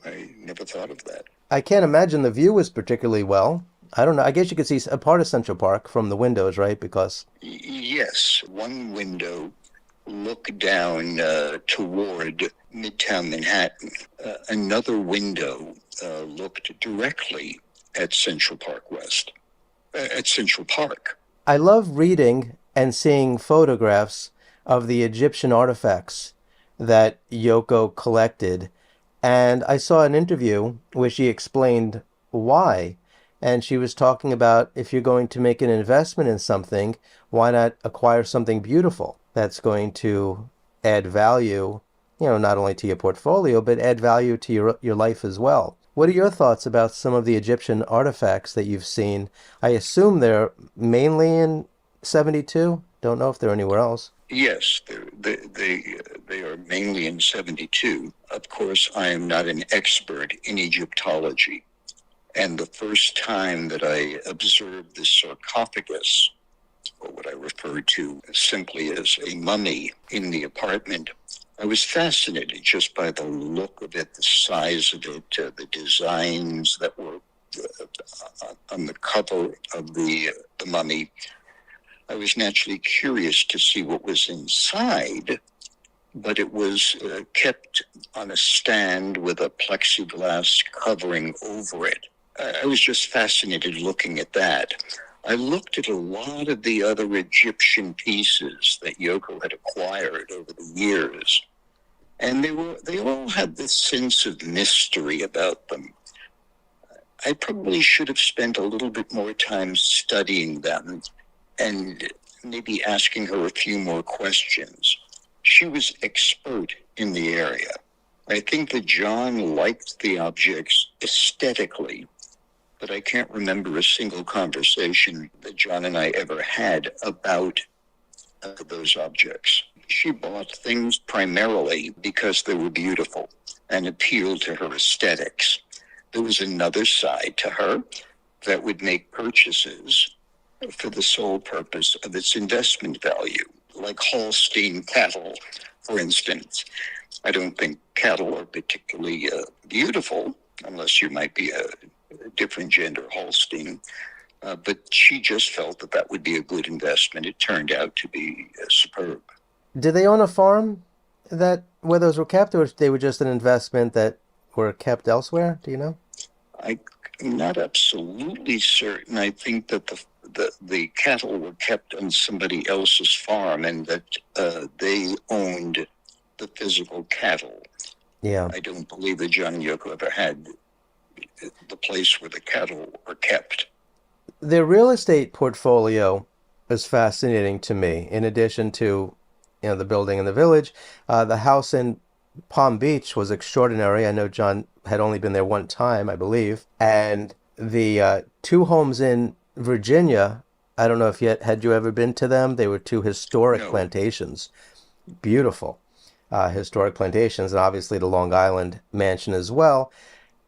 I never thought of that. I can't imagine the view was particularly well. I don't know. I guess you could see a part of Central Park from the windows, right? Because Yes, one window looked down toward Midtown Manhattan. Another window looked directly at Central Park West, at Central Park. I love reading and seeing photographs of the Egyptian artifacts that Yoko collected. And I saw an interview where she explained why. And she was talking about if you're going to make an investment in something, why not acquire something beautiful that's going to add value, not only to your portfolio, but add value to your life as well. What are your thoughts about some of the Egyptian artifacts that you've seen? I assume they're mainly in 72. Don't know if they're anywhere else. Yes, they are mainly in 72. Of course, I am not an expert in Egyptology. And the first time that I observed the sarcophagus, or what I refer to simply as a mummy, in the apartment, I was fascinated just by the look of it, the size of it, the designs that were on the cover of the mummy. I was naturally curious to see what was inside, but it was kept on a stand with a plexiglass covering over it. I was just fascinated looking at that. I looked at a lot of the other Egyptian pieces that Yoko had acquired over the years, and they all had this sense of mystery about them. I probably should have spent a little bit more time studying them and maybe asking her a few more questions. She was expert in the area. I think that John liked the objects aesthetically, but I can't remember a single conversation that John and I ever had about those objects. She bought things primarily because they were beautiful and appealed to her aesthetics. There was another side to her that would make purchases for the sole purpose of its investment value, like Holstein cattle, for instance. I don't think cattle are particularly beautiful, unless you might be a different gender Holstein. But she just felt that would be a good investment. It turned out to be superb. Did they own a farm where those were kept, or they were just an investment that were kept elsewhere? Do you know? I'm not absolutely certain. I think that the cattle were kept on somebody else's farm, and that they owned the physical cattle. Yeah. I don't believe that John and Yoko ever had the place where the cattle were kept. Their real estate portfolio is fascinating to me. In addition to, the building in the village, the house in Palm Beach was extraordinary. I know John had only been there one time, I believe. And the two homes in Virginia, I don't know if had you ever been to them? They were two historic plantations. Beautiful historic plantations, and obviously the Long Island mansion as well.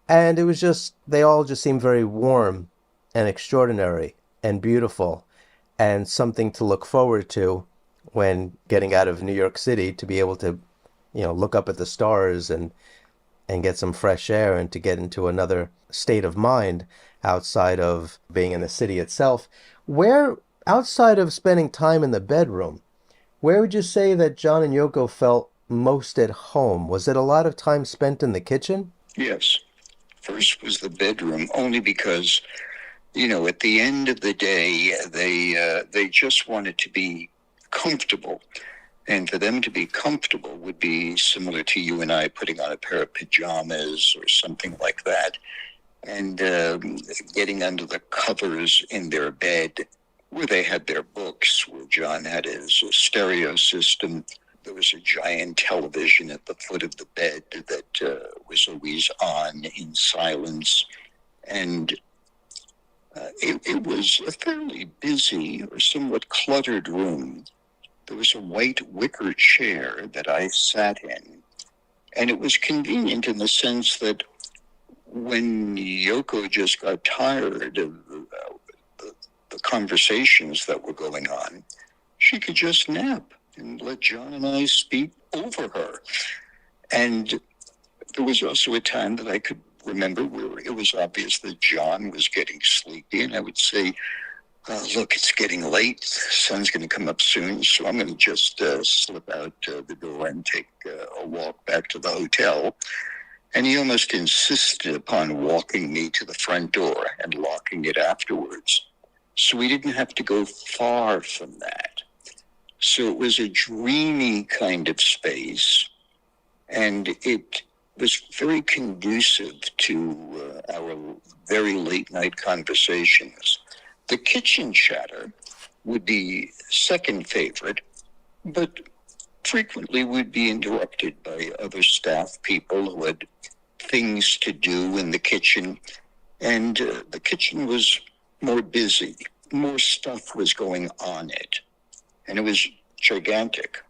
And it was they all just seemed very warm and extraordinary and beautiful and something to look forward to when getting out of New York City, to be able to, look up at the stars and and get some fresh air and to get into another state of mind outside of being in the city itself. Where, outside of spending time in the bedroom, where would you say that John and Yoko felt most at home? Was it a lot of time spent in the kitchen? Yes. First was the bedroom, only because, at the end of the day, they just wanted to be comfortable. And for them to be comfortable would be similar to you and I putting on a pair of pajamas or something like that, and getting under the covers in their bed where they had their books, where John had his stereo system. There was a giant television at the foot of the bed that was always on in silence. And it was a fairly busy or somewhat cluttered room. There was a white wicker chair that I sat in, and it was convenient in the sense that when Yoko just got tired of the conversations that were going on, she could just nap and let John and I speak over her. And there was also a time that I could remember where it was obvious that John was getting sleepy, and I would say, look, it's getting late. The sun's going to come up soon, so I'm going to just slip out the door and take a walk back to the hotel. And he almost insisted upon walking me to the front door and locking it afterwards. So we didn't have to go far from that. So it was a dreamy kind of space, and it was very conducive to our very late night conversations. The kitchen chatter would be second favorite, but frequently would be interrupted by other staff people who had things to do in the kitchen, and the kitchen was more busy. More stuff was going on it, and it was gigantic.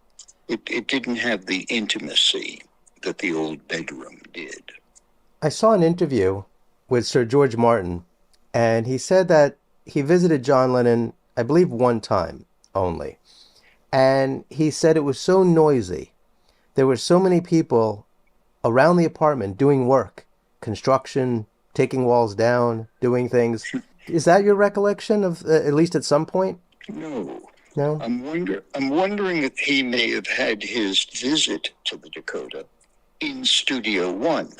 It didn't have the intimacy that the old bedroom did. I saw an interview with Sir George Martin, and he said that he visited John Lennon, I believe, one time only. And he said it was so noisy. There were so many people around the apartment doing work, construction, taking walls down, doing things. Is that your recollection of, at least at some point? No. No? I'm wondering if he may have had his visit to the Dakota in Studio One,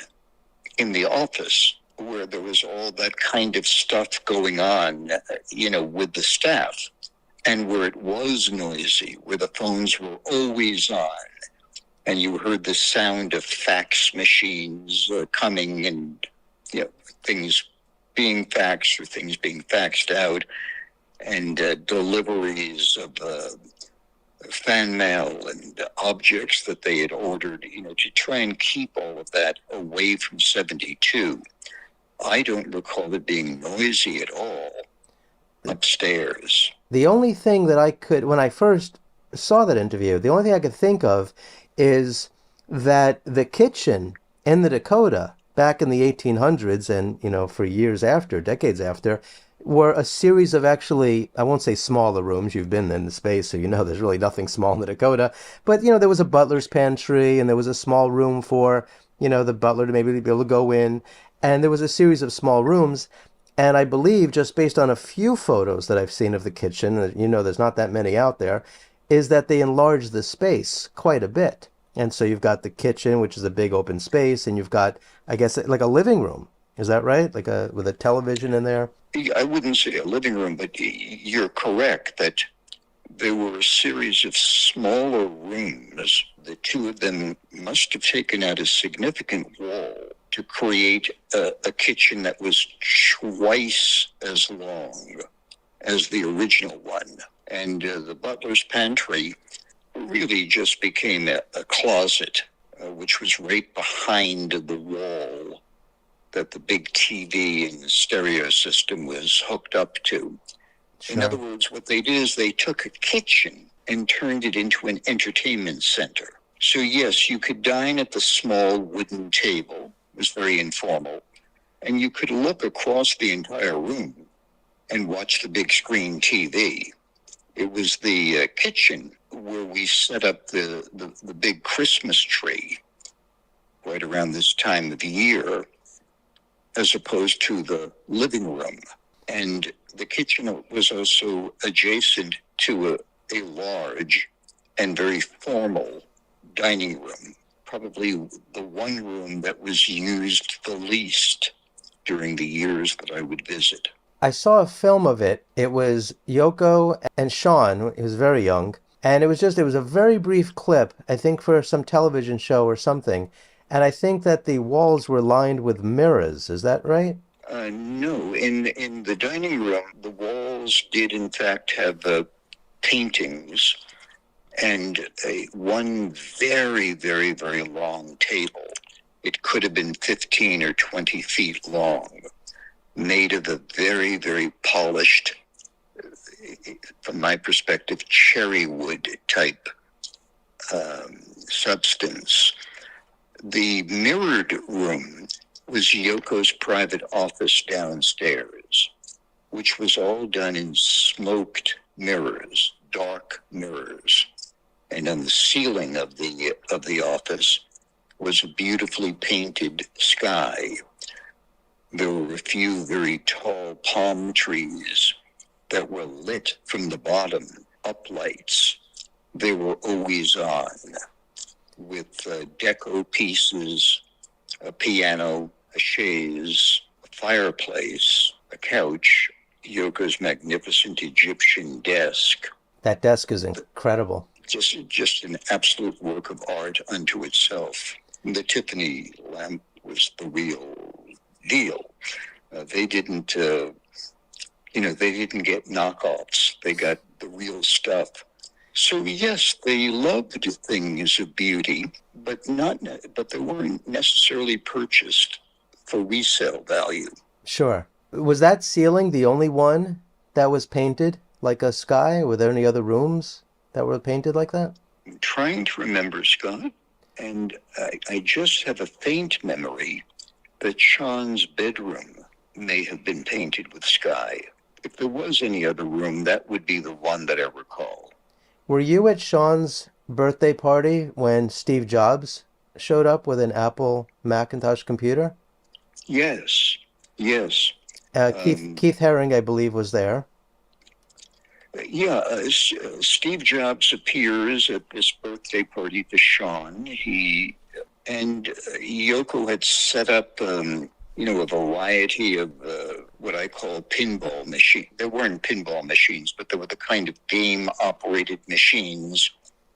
in the office, where there was all that kind of stuff going on, with the staff, and where it was noisy, where the phones were always on, and you heard the sound of fax machines coming and, things being faxed or things being faxed out, and deliveries of fan mail and objects that they had ordered, to try and keep all of that away from 72. I don't recall it being noisy at all upstairs. The only thing that I could, when I first saw that interview, the only thing I could think of is that the kitchen in the Dakota back in the 1800s and, for years after, decades after, were a series of actually, I won't say smaller rooms. You've been in the space, so there's really nothing small in the Dakota. But, there was a butler's pantry, and there was a small room for, the butler to maybe be able to go in. And there was a series of small rooms. And I believe, just based on a few photos that I've seen of the kitchen, there's not that many out there, is that they enlarged the space quite a bit. And so you've got the kitchen, which is a big open space, and you've got, I guess, like a living room. Is that right? With a television in there? I wouldn't say a living room, but you're correct that there were a series of smaller rooms. The two of them must have taken out a significant wall to create a kitchen that was twice as long as the original one. And the butler's pantry really just became a closet, which was right behind the wall that the big TV and the stereo system was hooked up to. Sure. In other words, what they did is they took a kitchen and turned it into an entertainment center. So yes, you could dine at the small wooden table. It was very informal. And you could look across the entire room and watch the big screen TV. It was the kitchen where we set up the big Christmas tree. right around this time of the year, as opposed to the living room. And the kitchen was also adjacent to a large and very formal dining room, probably the one room that was used the least during the years that I would visit. I saw a film of it. It was Yoko and Sean, he was very young, and it was a very brief clip, I think for some television show or something. And I think that the walls were lined with mirrors. Is that right? No, in the dining room, the walls did in fact have paintings and one very, very, very long table. It could have been 15 or 20 feet long, made of a very, very polished, from my perspective, cherry wood type substance. The mirrored room was Yoko's private office downstairs, which was all done in smoked mirrors, dark mirrors. And on the ceiling of the office was a beautifully painted sky. There were a few very tall palm trees that were lit from the bottom, uplights. They were always on, with deco pieces, a piano, a chaise, a fireplace, a couch, Yoko's magnificent Egyptian desk. That desk is incredible. Just an absolute work of art unto itself. The Tiffany lamp was the real deal. They didn't get knockoffs. They got the real stuff. So yes, they loved things of beauty, but they weren't necessarily purchased for resale value. Sure. Was that ceiling the only one that was painted like a sky? Were there any other rooms that were painted like that? I'm trying to remember, Scott, and I just have a faint memory that Sean's bedroom may have been painted with sky. If there was any other room, that would be the one that I recall. Were you at Sean's birthday party when Steve Jobs showed up with an Apple Macintosh computer? Yes. Keith Haring, I believe, was there. Steve Jobs appears at this birthday party for Sean. Yoko had set up, a variety of what I call pinball machines. There weren't pinball machines, but they were the kind of game-operated machines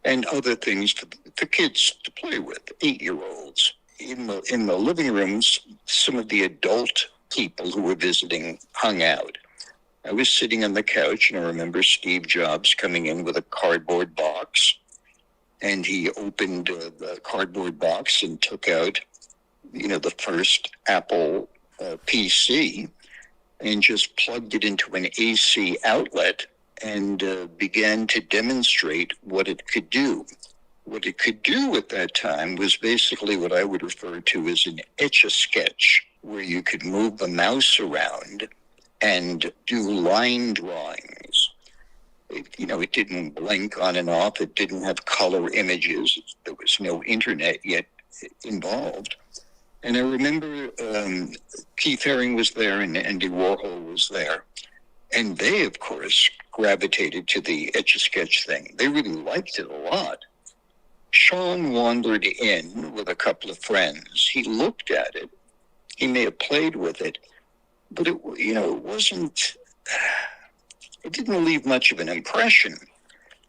and other things for kids to play with, 8-year-olds. In the living rooms, some of the adult people who were visiting hung out. I was sitting on the couch, and I remember Steve Jobs coming in with a cardboard box, and he opened the cardboard box and took out, the first Apple PC, and just plugged it into an AC outlet and began to demonstrate what it could do. What it could do at that time was basically what I would refer to as an Etch-a-Sketch, where you could move the mouse around and do line drawings. It didn't blink on and off. It didn't have color images. There was no internet yet involved. And I remember Keith Haring was there and Andy Warhol was there. And they, of course, gravitated to the Etch-a-Sketch thing. They really liked it a lot. Sean wandered in with a couple of friends. He looked at it. He may have played with it. But it didn't leave much of an impression.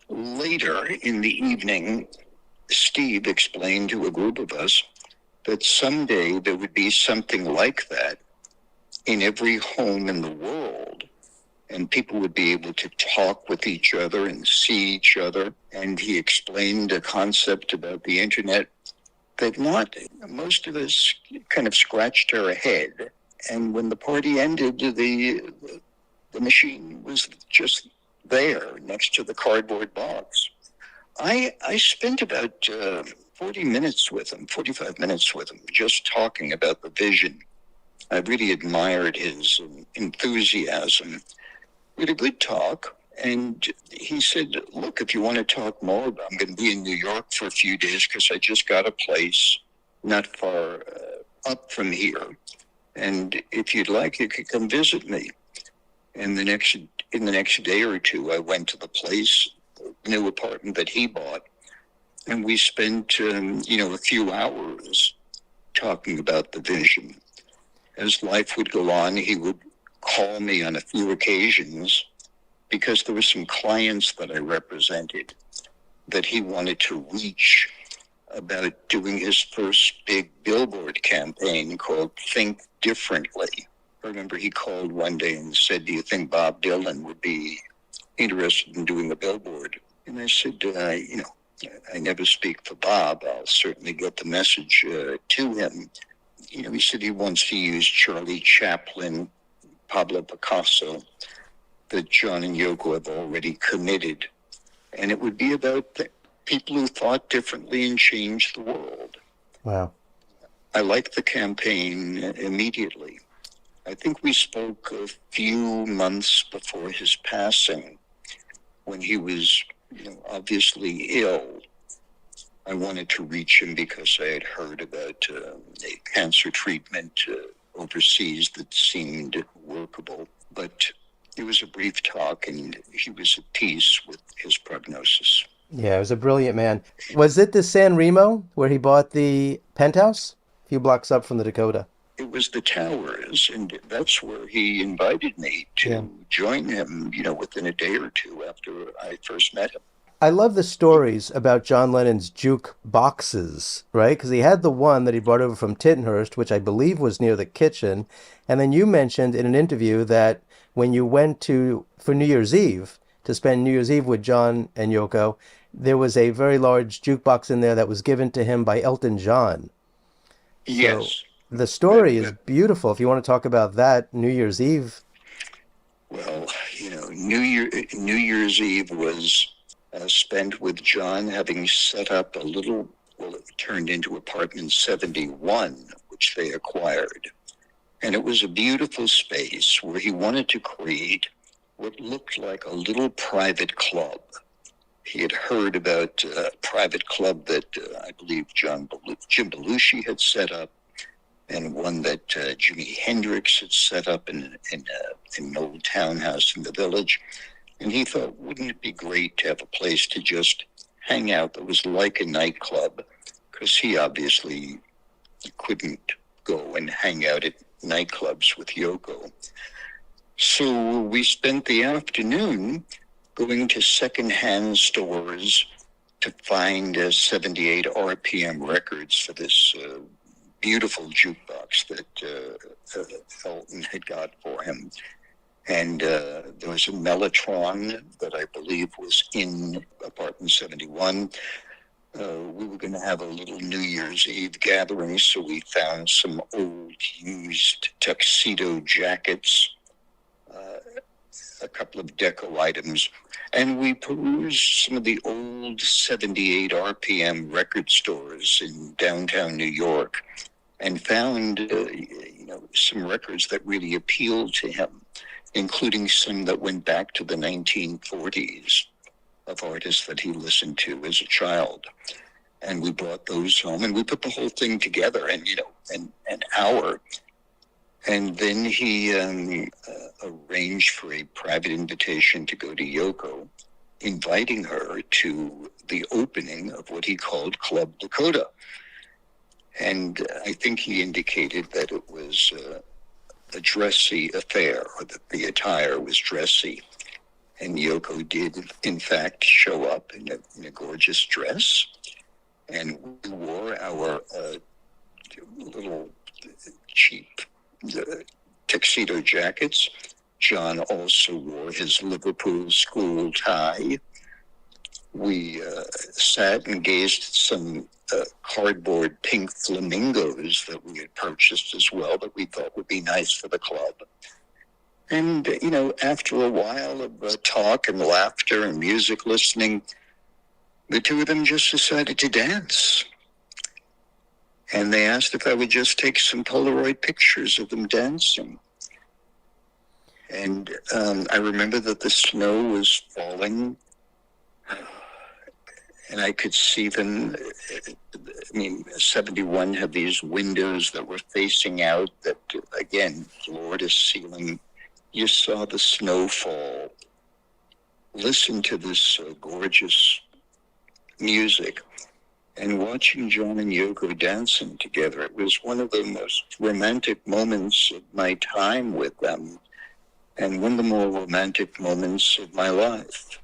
Later in the evening, Steve explained to a group of us that someday there would be something like that in every home in the world, and people would be able to talk with each other and see each other. And he explained a concept about the internet that most of us kind of scratched our head. And when the party ended, the machine was just there next to the cardboard box. I spent about 45 minutes with him, just talking about the vision. I really admired his enthusiasm. We had a good talk, and he said, look, if you want to talk more, I'm going to be in New York for a few days because I just got a place not far up from here. And if you'd like, you could come visit me. And in the next day or two, I went to the place, the new apartment that he bought, and we spent, a few hours talking about the vision. As life would go on, he would call me on a few occasions because there were some clients that I represented that he wanted to reach about doing his first big billboard campaign called Think Differently. I remember he called one day and said, "Do you think Bob Dylan would be interested in doing a billboard?" And I said, I never speak for Bob. I'll certainly get the message to him. He said he wants to use Charlie Chaplin, Pablo Picasso, that John and Yoko have already committed. And it would be about people who thought differently and changed the world. Wow. I liked the campaign immediately. I think we spoke a few months before his passing, when he was, obviously ill. I wanted to reach him because I had heard about a cancer treatment overseas that seemed workable. But it was a brief talk, and he was at peace with his prognosis. Yeah, he was a brilliant man. Was it the San Remo where he bought the penthouse? A few blocks up from the Dakota. It was the Towers, and that's where he invited me to join him, within a day or two after I first met him. I love the stories about John Lennon's juke boxes, right? Because he had the one that he brought over from Tittenhurst, which I believe was near the kitchen. And then you mentioned in an interview that when you went for New Year's Eve, to spend New Year's Eve with John and Yoko, there was a very large jukebox in there that was given to him by Elton John. Yes. So the story is beautiful. If you want to talk about that, New Year's Eve. Well, New Year's Eve was spent with John having set up it turned into apartment 71, which they acquired. And it was a beautiful space where he wanted to create what looked like a little private club. He had heard about a private club that I believe Jim Belushi had set up, and one that Jimi Hendrix had set up in an old townhouse in the village. And he thought, wouldn't it be great to have a place to just hang out that was like a nightclub? Because he obviously couldn't go and hang out at nightclubs with Yoko. So we spent the afternoon going to secondhand stores to find 78 RPM records for this beautiful jukebox that Elton had got for him. And there was a Mellotron that I believe was in apartment 71. We were going to have a little New Year's Eve gathering, so we found some old used tuxedo jackets, a couple of deco items, and we perused some of the old 78 RPM record stores in downtown New York and found some records that really appealed to him, including some that went back to the 1940s of artists that he listened to as a child. And we brought those home, and we put the whole thing together in, an hour. And then he arranged for a private invitation to go to Yoko, inviting her to the opening of what he called Club Dakota. And I think he indicated that it was a dressy affair, or that the attire was dressy. And Yoko did, in fact, show up in a gorgeous dress. And we wore our little cheap tuxedo jackets. John also wore his Liverpool school tie. We sat and gazed at some cardboard pink flamingos that we had purchased as well, that we thought would be nice for the club. And, after a while of talk and laughter and music listening, the two of them just decided to dance. And they asked if I would just take some Polaroid pictures of them dancing. And I remember that the snow was falling. and I could see them. I mean, 71 had these windows that were facing out that, again, floor to ceiling. You saw the snowfall. Listen to this gorgeous music. And watching John and Yoko dancing together, it was one of the most romantic moments of my time with them, and one of the more romantic moments of my life.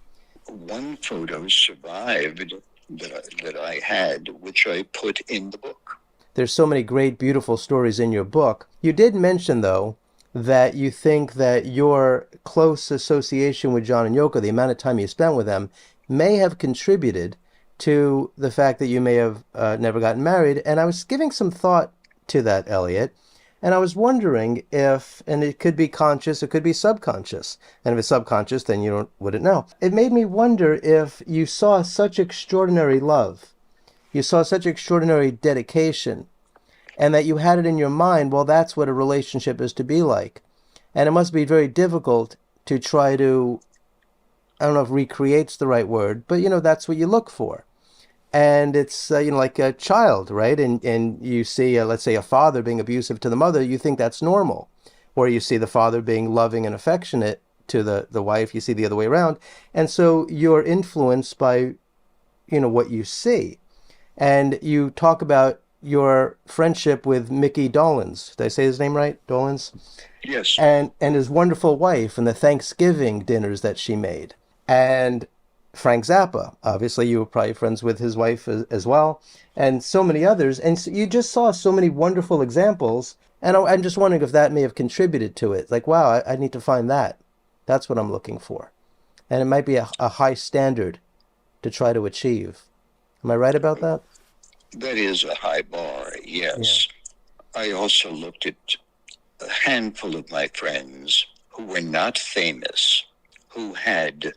One photo survived that I had, which I put in the book. There's so many great, beautiful stories in your book. You did mention, though, that you think that your close association with John and Yoko, the amount of time you spent with them, may have contributed to the fact that you may have never gotten married. And I was giving some thought to that, Elliot. And I was wondering if, and it could be conscious, it could be subconscious. And if it's subconscious, then you wouldn't know. It made me wonder if you saw such extraordinary love, you saw such extraordinary dedication, and that you had it in your mind, well, that's what a relationship is to be like. And it must be very difficult to try to, I don't know if recreate's the right word, but, that's what you look for. And it's, like a child, right? And you see, let's say, a father being abusive to the mother, you think that's normal. Or you see the father being loving and affectionate to the wife, you see the other way around. And so you're influenced by, what you see. And you talk about your friendship with Mickey Dolenz. Did I say his name right? Dolenz? Yes. And his wonderful wife and the Thanksgiving dinners that she made. And Frank Zappa, obviously you were probably friends with his wife as well, and so many others. And so you just saw so many wonderful examples. And I'm just wondering if that may have contributed to it. Like, wow, I need to find that. That's what I'm looking for. And it might be a high standard to try to achieve. Am I right about that? That is a high bar, yes. Yeah. I also looked at a handful of my friends who were not famous, who had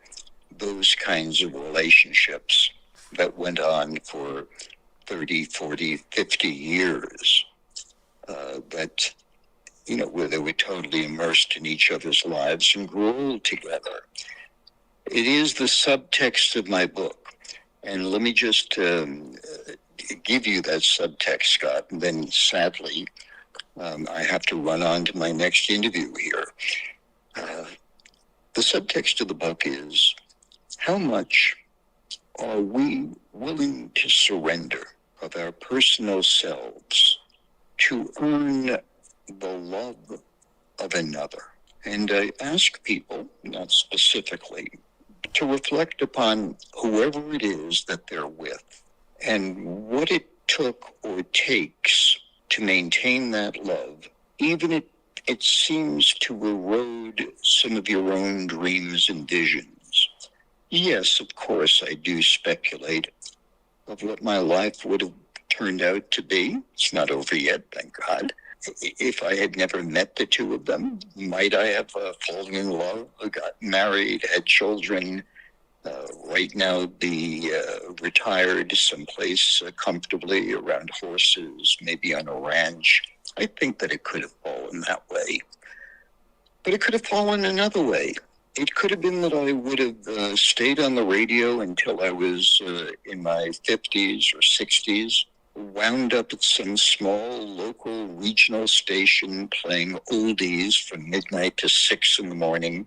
those kinds of relationships that went on for 30, 40, 50 years, that, where they were totally immersed in each other's lives and grew old together. It is the subtext of my book. And let me just give you that subtext, Scott, and then sadly, I have to run on to my next interview here. The subtext of the book is, how much are we willing to surrender of our personal selves to earn the love of another? And I ask people, not specifically, to reflect upon whoever it is that they're with and what it took or takes to maintain that love, even if it seems to erode some of your own dreams and visions. Yes, of course, I do speculate of what my life would have turned out to be. It's not over yet, thank God. If I had never met the two of them, might I have fallen in love, got married, had children, right now be retired someplace comfortably around horses, maybe on a ranch? I think that it could have fallen that way. But it could have fallen another way. It could have been that I would have stayed on the radio until I was in my 50s or 60s, wound up at some small local regional station playing oldies from midnight to 6 in the morning,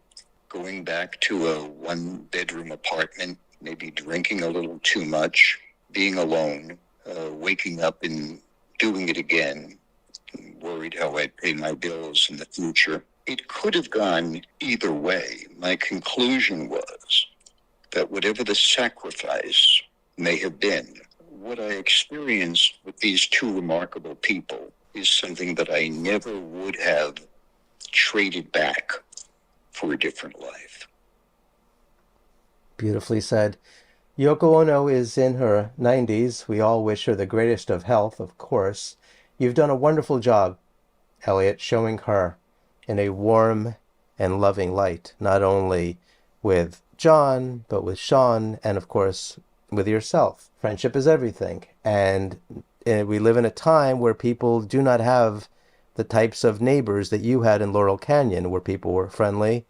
going back to a one-bedroom apartment, maybe drinking a little too much, being alone, waking up and doing it again, worried how I'd pay my bills in the future. It could have gone either way. My conclusion was that whatever the sacrifice may have been, what I experienced with these two remarkable people is something that I never would have traded back for a different life. Beautifully said. Yoko Ono is in her 90s. We all wish her the greatest of health, of course. You've done a wonderful job, Elliot, showing her in a warm and loving light, not only with John, but with Sean, and of course, with yourself. Friendship is everything. And we live in a time where people do not have the types of neighbors that you had in Laurel Canyon, where people were friendly.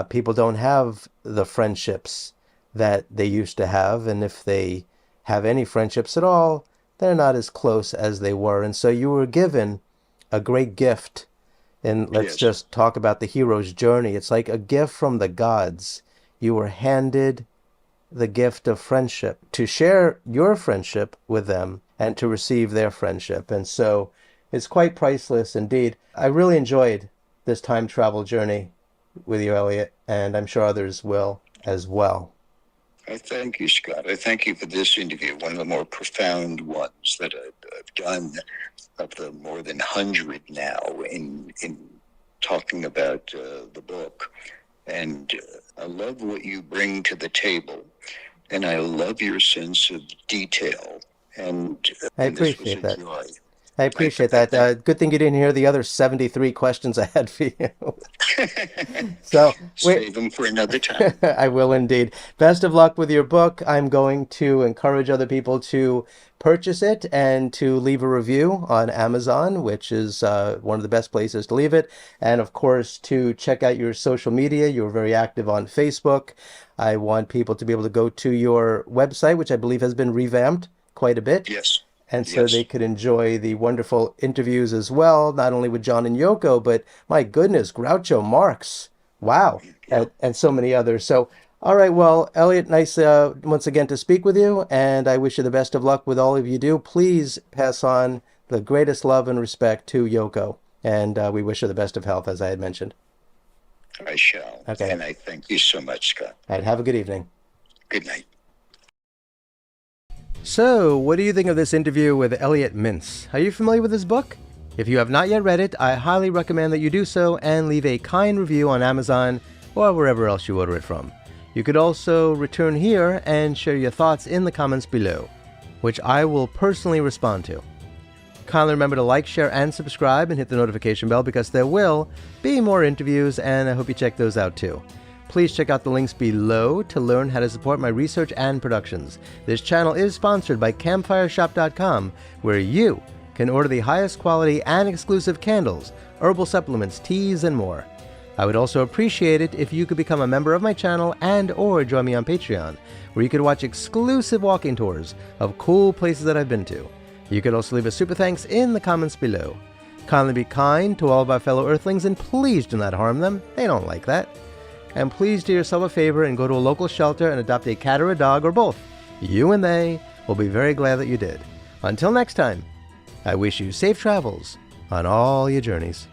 People don't have the friendships that they used to have. And if they have any friendships at all, they're not as close as they were. And so you were given a great gift. And let's Yes. just talk about the hero's journey. It's like a gift from the gods. You were handed the gift of friendship, to share your friendship with them and to receive their friendship. And so it's quite priceless indeed. I really enjoyed this time travel journey with you, Elliot, and I'm sure others will as well. I thank you, Scott. I thank you for this interview, one of the more profound ones that I've done, of the more than 100 now in talking about the book. And I love what you bring to the table, and I love your sense of detail. And I this was appreciate a that. joy. I appreciate that. Good thing you didn't hear the other 73 questions I had for you. So, Save them for another time. I will indeed. Best of luck with your book. I'm going to encourage other people to purchase it and to leave a review on Amazon, which is one of the best places to leave it. And of course, to check out your social media. You're very active on Facebook. I want people to be able to go to your website, which I believe has been revamped quite a bit. Yes. And so they could enjoy the wonderful interviews as well, not only with John and Yoko, but my goodness, Groucho Marx. Wow. And so many others. So, all right, well, Elliot, nice once again to speak with you. And I wish you the best of luck with all of you do. Please pass on the greatest love and respect to Yoko. And we wish her the best of health, as I had mentioned. I shall. Okay. And I thank you so much, Scott. All right, have a good evening. Good night. So, what do you think of this interview with Elliot Mintz? Are you familiar with his book? If you have not yet read it, I highly recommend that you do so and leave a kind review on Amazon or wherever else you order it from. You could also return here and share your thoughts in the comments below, which I will personally respond to. Kindly remember to like, share, and subscribe and hit the notification bell because there will be more interviews, and I hope you check those out too. Please check out the links below to learn how to support my research and productions. This channel is sponsored by CampfireShop.com, where you can order the highest quality and exclusive candles, herbal supplements, teas, and more. I would also appreciate it if you could become a member of my channel and or join me on Patreon, where you could watch exclusive walking tours of cool places that I've been to. You could also leave a super thanks in the comments below. Kindly be kind to all of our fellow Earthlings, and please do not harm them. They don't like that. And please do yourself a favor and go to a local shelter and adopt a cat or a dog or both. You and they will be very glad that you did. Until next time, I wish you safe travels on all your journeys.